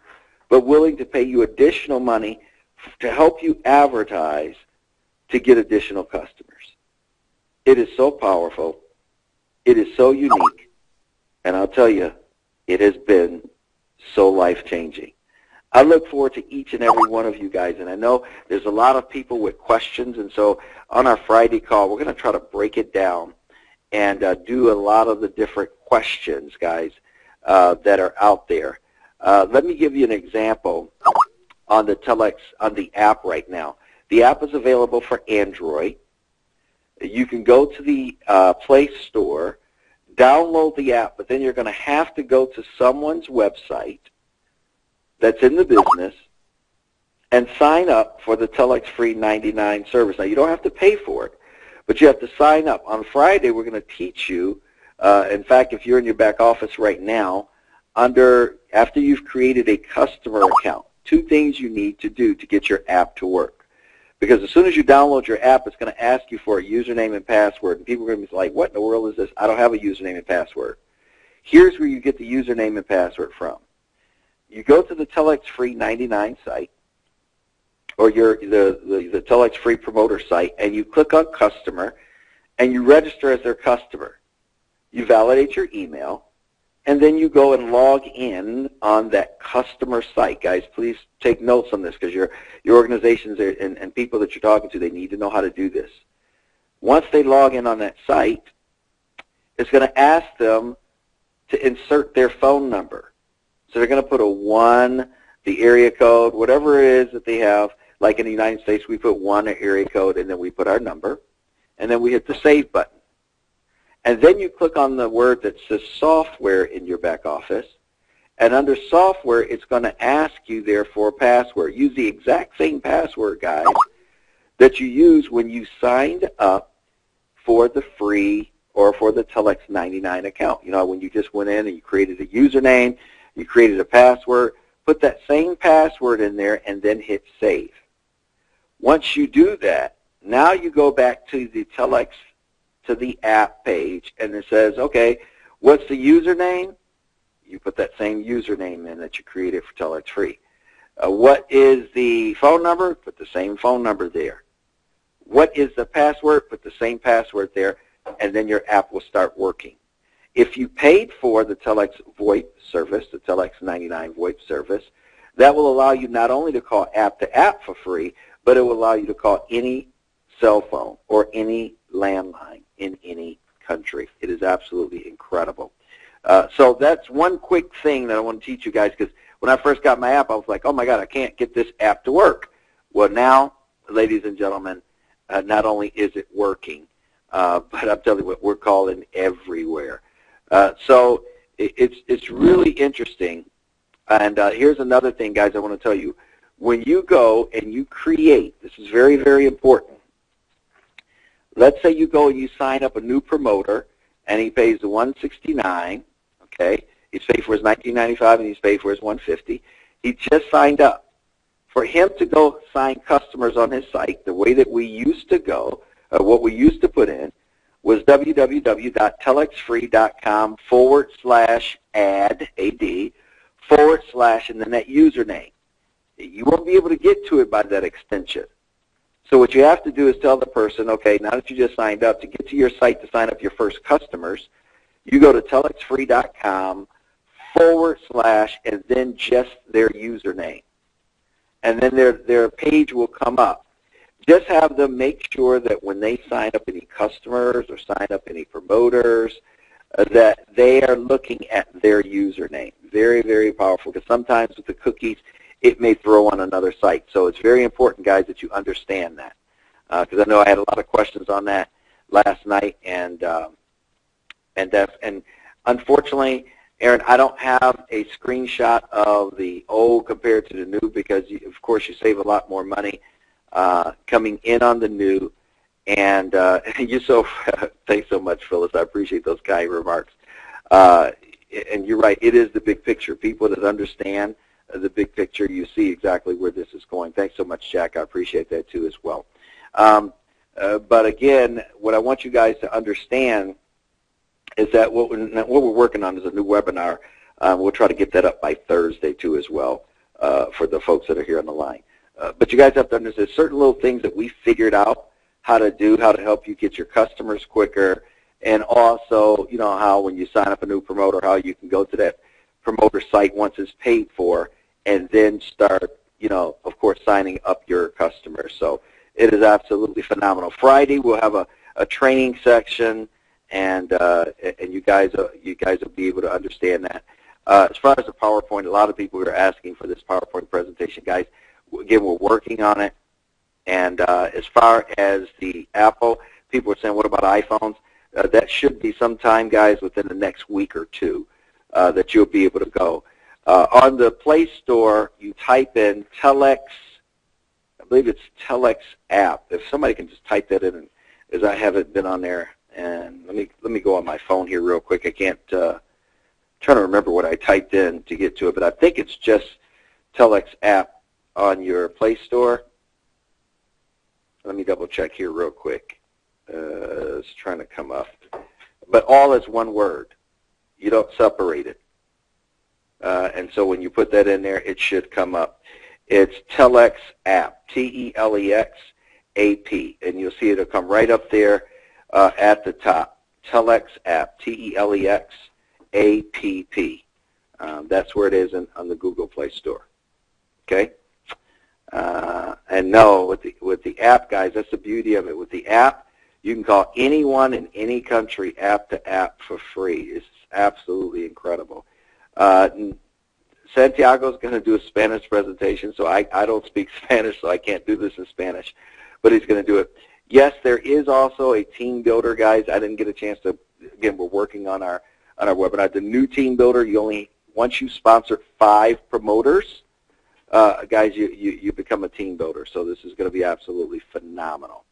but willing to pay you additional money to help you advertise to get additional customers. It is so powerful. It is so unique. And I'll tell you, it has been so life-changing. I look forward to each and every one of you guys. And I know there's a lot of people with questions. And so on our Friday call, we're going to try to break it down and do a lot of the different questions, guys, that are out there. Let me give you an example on the app right now. The app is available for Android. You can go to the Play Store, download the app, but then you're going to have to go to someone's website that's in the business and sign up for the Telexfree 99 service. Now, you don't have to pay for it, but you have to sign up. On Friday, we're going to teach you, in fact, if you're in your back office right now, after you've created a customer account, 2 things you need to do to get your app to work. Because as soon as you download your app, it's going to ask you for a username and password. And people are going to be like, what in the world is this? I don't have a username and password. Here's where you get the username and password from. You go to the Telexfree 99 site, or the Telexfree promoter site, and you click on customer, and you register as their customer. You validate your email, and then you go and log in on that customer site. Guys, please take notes on this, because your organizations and people that you're talking to, they need to know how to do this. Once they log in on that site, it's going to ask them to insert their phone number. So they're going to put a 1, the area code, whatever it is that they have. Like in the United States, we put 1 area code, and then we put our number, and then we hit the save button. And then you click on the word that says software in your back office, and under software, it's going to ask you there for a password. Use the exact same password, guys, that you used when you signed up for the free or for the Telex 99 account. You know, when you just went in and you created a username, you created a password, put that same password in there and then hit save. Once you do that, now you go back to the Telex, to the app page, and it says, okay, what's the username? You put that same username in that you created for Telex Free. What is the phone number? Put the same phone number there. What is the password? Put the same password there, and then your app will start working. If you paid for the Telex VoIP service, the Telex 99 VoIP service, that will allow you not only to call app to app for free, but it will allow you to call any cell phone or any landline in any country. It is absolutely incredible. So that's one quick thing that I want to teach you guys, because when I first got my app, I was like, oh my God, I can't get this app to work. Well, now, ladies and gentlemen, not only is it working, but I'm telling you what, we're calling everywhere. So it's really interesting. And here's another thing, guys, I want to tell you. When you go and you create, this is very, very important. Let's say you go and you sign up a new promoter, and he pays the $169, okay? He's paid for his $19.95, and he's paid for his $150. He just signed up. For him to go sign customers on his site, the way that we used to go, what we used to put in, was www.telexfree.com/add, AD, / and then that username. You won't be able to get to it by that extension. So what you have to do is tell the person, okay, now that you just signed up, to get to your site to sign up your first customers, you go to telexfree.com / and then just their username. And then their page will come up. Just have them make sure that when they sign up any customers or sign up any promoters, that they are looking at their username. Very, very powerful, because sometimes with the cookies, it may throw on another site. So it's very important, guys, that you understand that. Because I know I had a lot of questions on that last night, and unfortunately, Aaron, I don't have a screenshot of the old compared to the new, because of course you save a lot more money coming in on the new. And thanks so much, Phyllis. I appreciate those kind remarks. And you're right, it is the big picture. People that understand the big picture, you see exactly where this is going. Thanks so much, Jack. I appreciate that too as well. But again, what I want you guys to understand is that what we're working on is a new webinar. We'll try to get that up by Thursday too as well for the folks that are here on the line. But you guys have to understand certain little things that we figured out how to do, how to help you get your customers quicker, and also, you know, how when you sign up a new promoter, how you can go to that promoter site once it's paid for, and then start, you know, of course, signing up your customers. So it is absolutely phenomenal. Friday we'll have a training section, and you guys will be able to understand that. As far as the PowerPoint, a lot of people are asking for this PowerPoint presentation, guys. Again, we're working on it. And as far as the Apple, people are saying, what about iPhones? That should be sometime, guys, within the next week or two that you'll be able to go. On the Play Store, you type in Telex, I believe it's Telex app. If somebody can just type that in, as I haven't been on there. And let me go on my phone here real quick. I can't trying to remember what I typed in to get to it, but I think it's just Telex app on your Play Store. Let me double check here real quick. It's trying to come up. But all is one word. You don't separate it. And so when you put that in there, it should come up. It's Telex app, T-E-L-E-X-A-P. And you'll see it'll come right up there at the top. Telex app, T-E-L-E-X-A-P-P. That's where it is on the Google Play Store. Okay? And no, with the app, guys, that's the beauty of it. With the app, you can call anyone in any country app to app for free. It's absolutely incredible. Santiago's going to do a Spanish presentation, so I don't speak Spanish, so I can't do this in Spanish, but he's going to do it. Yes, there is also a team builder, guys. I didn't get a chance to. Again, we're working on our webinar. The new team builder, once you sponsor 5 promoters, guys, you become a team builder. So this is going to be absolutely phenomenal.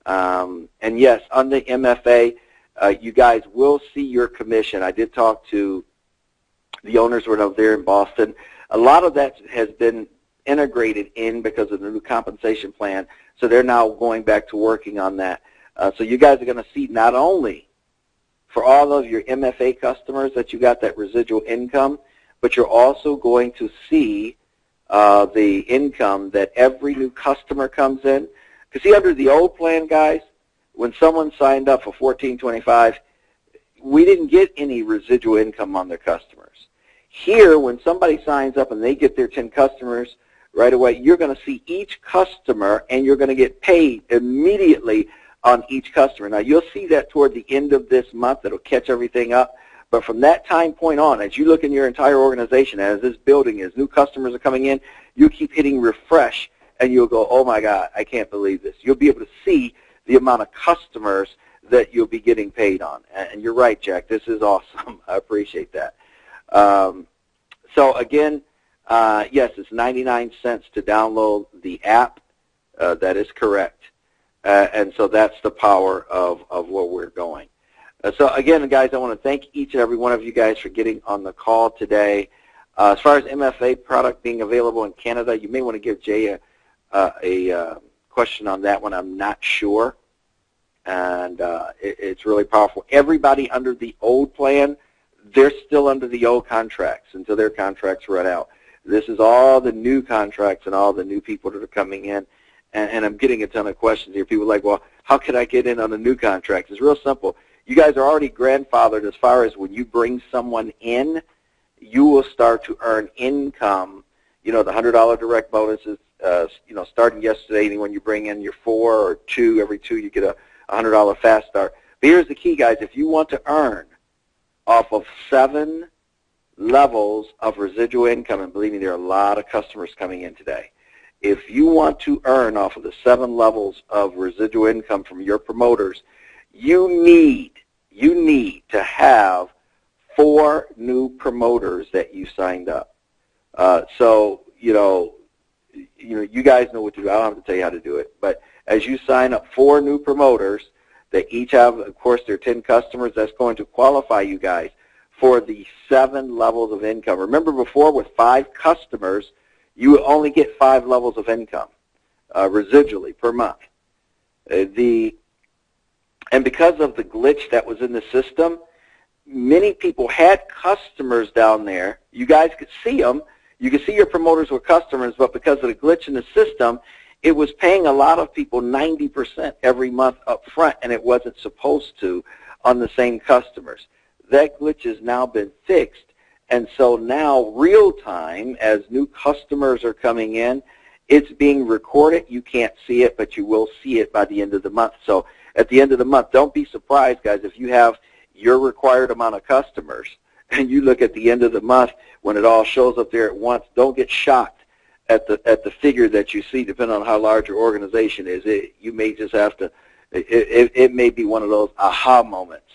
And yes, on the MFA, you guys will see your commission. I did talk to the owners when I was there in Boston. A lot of that has been integrated in because of the new compensation plan, so they're now going back to working on that. So you guys are going to see not only for all of your MFA customers that you got that residual income, but you're also going to see the income that every new customer comes in. Because see, under the old plan, guys, when someone signed up for $14.25, we didn't get any residual income on their customers. Here, when somebody signs up and they get their 10 customers right away, you're going to see each customer, and you're going to get paid immediately on each customer. Now, you'll see that toward the end of this month. It'll catch everything up. But from that time point on, as you look in your entire organization, as this building, as new customers are coming in, you keep hitting refresh, and you'll go, oh, my God, I can't believe this. You'll be able to see the amount of customers that you'll be getting paid on. And you're right, Jack. This is awesome. I appreciate that. So, again, yes, it's 99 cents to download the app. That is correct. And so that's the power of where we're going. So, again, guys, I want to thank each and every one of you guys for getting on the call today. As far as MFA product being available in Canada, you may want to give Jay a question on that one. I'm not sure. And it's really powerful. Everybody under the old plan, they're still under the old contracts until their contracts run out. This is all the new contracts and all the new people that are coming in. And I'm getting a ton of questions here. People are like, well, how can I get in on a new contract? It's real simple. You guys are already grandfathered as far as when you bring someone in, you will start to earn income. You know, the $100 direct bonuses, you know, starting yesterday, when you bring in your 4 or 2, every 2 you get a $100 fast start. But here's the key, guys. If you want to earn off of 7 levels of residual income, and believe me, there are a lot of customers coming in today. If you want to earn off of the 7 levels of residual income from your promoters, you need to have 4 new promoters that you signed up. So, you guys know what to do. I don't have to tell you how to do it. But as you sign up 4 new promoters that each have, of course, their 10 customers, that's going to qualify you guys for the 7 levels of income. Remember before, with 5 customers, you would only get 5 levels of income residually per month. And because of the glitch that was in the system, many people had customers down there. You guys could see them. You could see your promoters were customers, but because of the glitch in the system, it was paying a lot of people 90% every month up front, and it wasn't supposed to on the same customers. That glitch has now been fixed, and so now real time, as new customers are coming in, it's being recorded. You can't see it, but you will see it by the end of the month. So at the end of the month, don't be surprised, guys, if you have your required amount of customers and you look at the end of the month when it all shows up there at once. Don't get shocked at the figure that you see, depending on how large your organization is. You may just have to, it may be one of those aha moments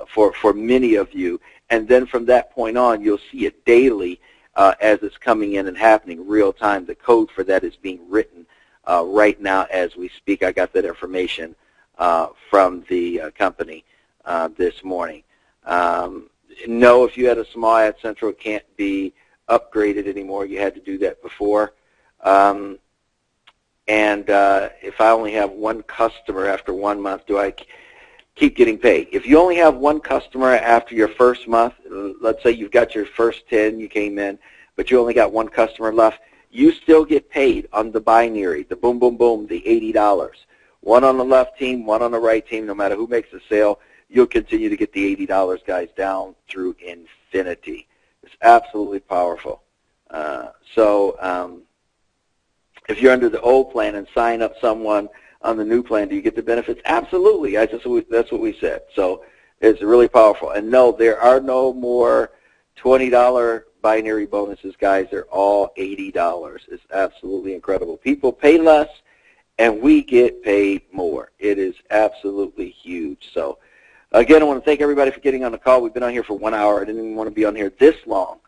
for many of you. And then from that point on, you'll see it daily as it's coming in and happening real time. The code for that is being written right now as we speak. I got that information from the company this morning. No, if you had a small ad central, it can't be upgraded anymore. You had to do that before. And if I only have 1 customer after 1 month, do I keep getting paid? If you only have 1 customer after your first month, let's say you've got your first 10, you came in, but you only got 1 customer left, you still get paid on the binary, the boom, boom, boom, the $80. 1 on the left team, 1 on the right team, no matter who makes the sale, you'll continue to get the $80, guys, down through infinity. It's absolutely powerful. So if you're under the old plan and sign up someone on the new plan, do you get the benefits? Absolutely. That's what we said. So it's really powerful. And no, there are no more $20 binary bonuses, guys. They're all $80. It's absolutely incredible. People pay less, and we get paid more. It is absolutely huge. So, again, I want to thank everybody for getting on the call. We've been on here for 1 hour. I didn't even want to be on here this long.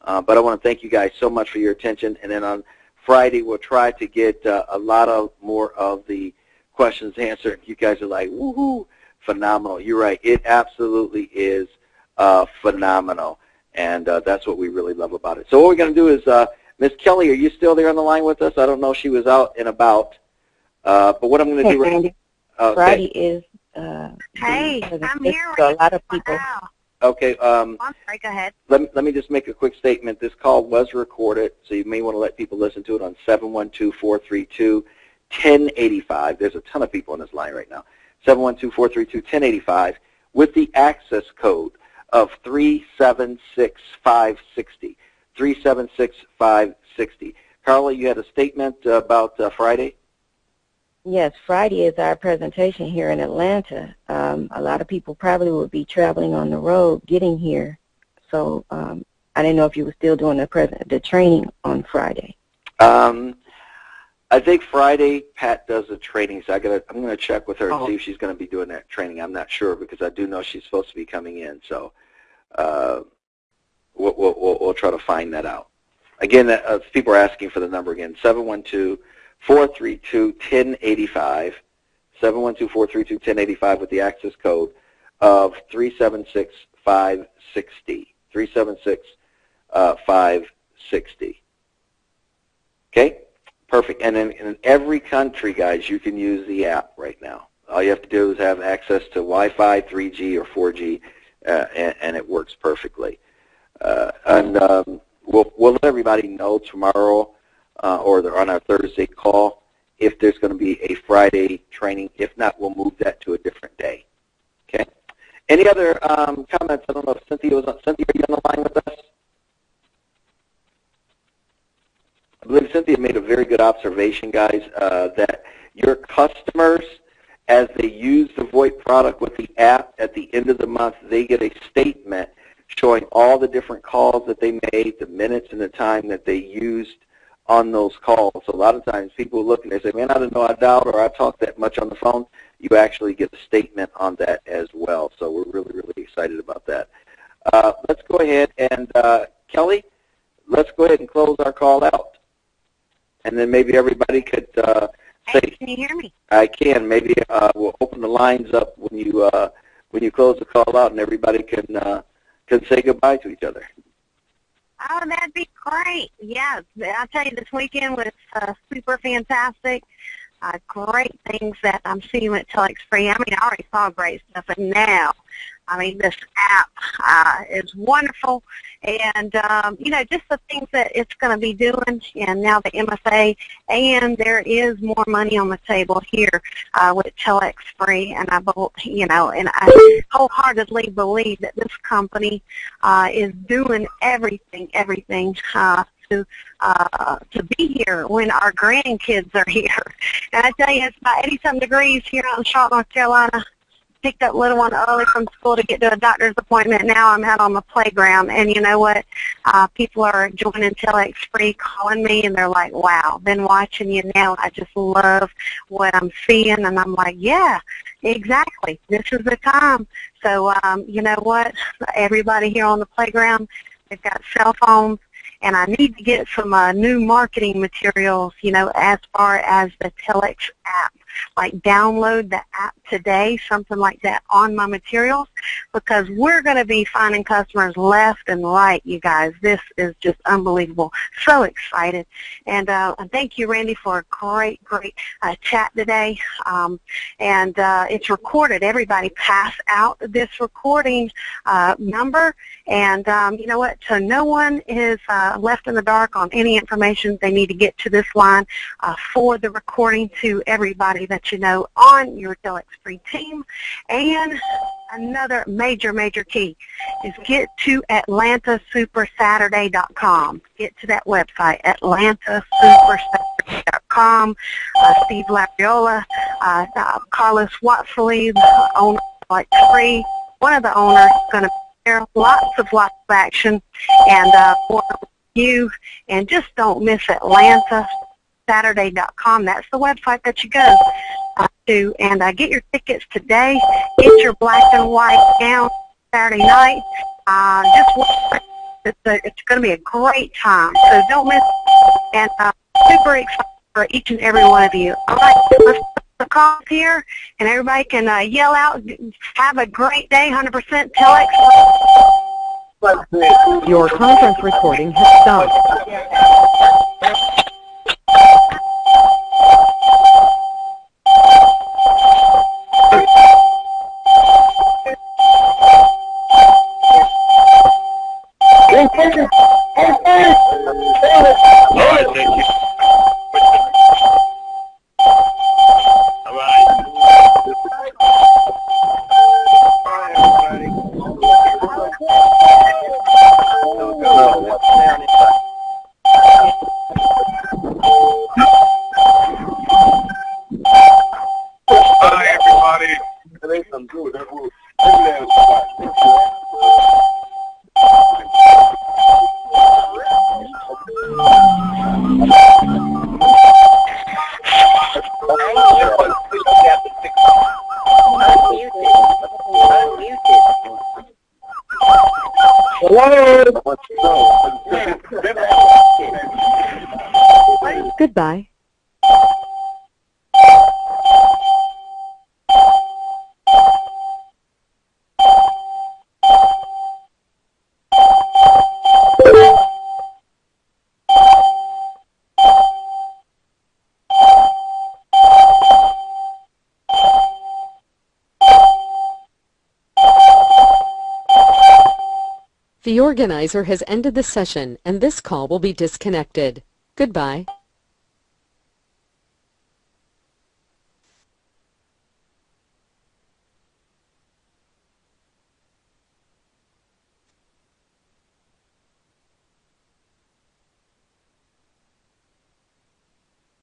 But I want to thank you guys so much for your attention. And then on Friday, we'll try to get a lot more of the questions answered. You guys are like, woohoo, phenomenal. You're right. It absolutely is phenomenal, and that's what we really love about it. So what we're going to do is, Miss Kelly, are you still there on the line with us? I don't know if she was out and about, but what I'm going to do Randy, Friday is hey, I'm here. So a lot of people. Wow. Okay. I'm sorry, go ahead. Let me just make a quick statement. This call was recorded, so you may want to let people listen to it on 712-432-1085. There's a ton of people on this line right now. 712-432-1085 with the access code of 376560. 376560. Carla, you had a statement about Friday? Yes, Friday is our presentation here in Atlanta. A lot of people probably will be traveling on the road getting here. So I didn't know if you were still doing the training on Friday. I think Friday Pat does the training, so I'm going to check with her and see if she's going to be doing that training. I'm not sure because I do know she's supposed to be coming in. So we'll try to find that out. Again, people are asking for the number again, 712-432-1085, 712-432-1085 with the access code of 376560, 376560. Okay? Perfect. And in every country, guys, you can use the app right now. All you have to do is have access to Wi-Fi, 3G, or 4G, and it works perfectly. We'll let everybody know tomorrow or on our Thursday call if there's going to be a Friday training. If not, we'll move that to a different day. Okay? Any other comments? I don't know if Cynthia was on. Cynthia, are you on the line with us? I believe Cynthia made a very good observation, guys, that your customers, as they use the VoIP product with the app, at the end of the month, they get a statement showing all the different calls that they made, the minutes and the time that they used on those calls. So a lot of times people look and they say, man, I didn't know I dialed or I talked that much on the phone. You actually get a statement on that as well. So we're really, really excited about that. Let's go ahead and, Kelly, let's go ahead and close our call out. And then maybe everybody could say, hey, can you hear me? I can. Maybe we'll open the lines up when you close the call out and everybody can say goodbye to each other. Oh, that'd be great. Yeah, I'll tell you, this weekend was super fantastic. Great things that I'm seeing at Telexfree. I mean, I already saw great stuff, and now, I mean, this app is wonderful. And, you know, just the things that it's going to be doing, and now the MFA, and there is more money on the table here with Telexfree, and I wholeheartedly believe that this company is doing everything to be here when our grandkids are here. And I tell you, it's about 80-some degrees here out in Charlotte, North Carolina. Picked up little one early from school to get to a doctor's appointment. Now I'm out on the playground, and you know what? People are joining Telexfree, calling me, and they're like, wow, been watching you now. I just love what I'm seeing. And I'm like, yeah, exactly. This is the time. So you know what? Everybody here on the playground, they've got cell phones. And I need to get some new marketing materials, you know, as far as the Telex app. Like download the app today, something like that on my materials, because we're going to be finding customers left and right, you guys. This is just unbelievable. So excited. And thank you, Randy, for a great chat today. And it's recorded. Everybody pass out this recording number. And you know what? So no one is left in the dark on any information. They need to get to this line for the recording to everybody that you know on your Telexfree team. And another major key is get to AtlantaSuperSaturday.com. Get to that website, AtlantaSuperSaturday.com. Steve Labriola, Carlos Watsley, the owner of Telexfree, one of the owners, is going to be there. Lots of action and for you. And just don't miss AtlantaSaturday.com. That's the website that you go to, and get your tickets today. Get your black and white gown Saturday night. Just watch. It's going to be a great time, so don't miss it. And super excited for each and every one of you. All right, let's calls here, and everybody can yell out, have a great day, 100% Telex. Your conference recording has stopped. Goodbye. The organizer has ended the session, and this call will be disconnected. Goodbye.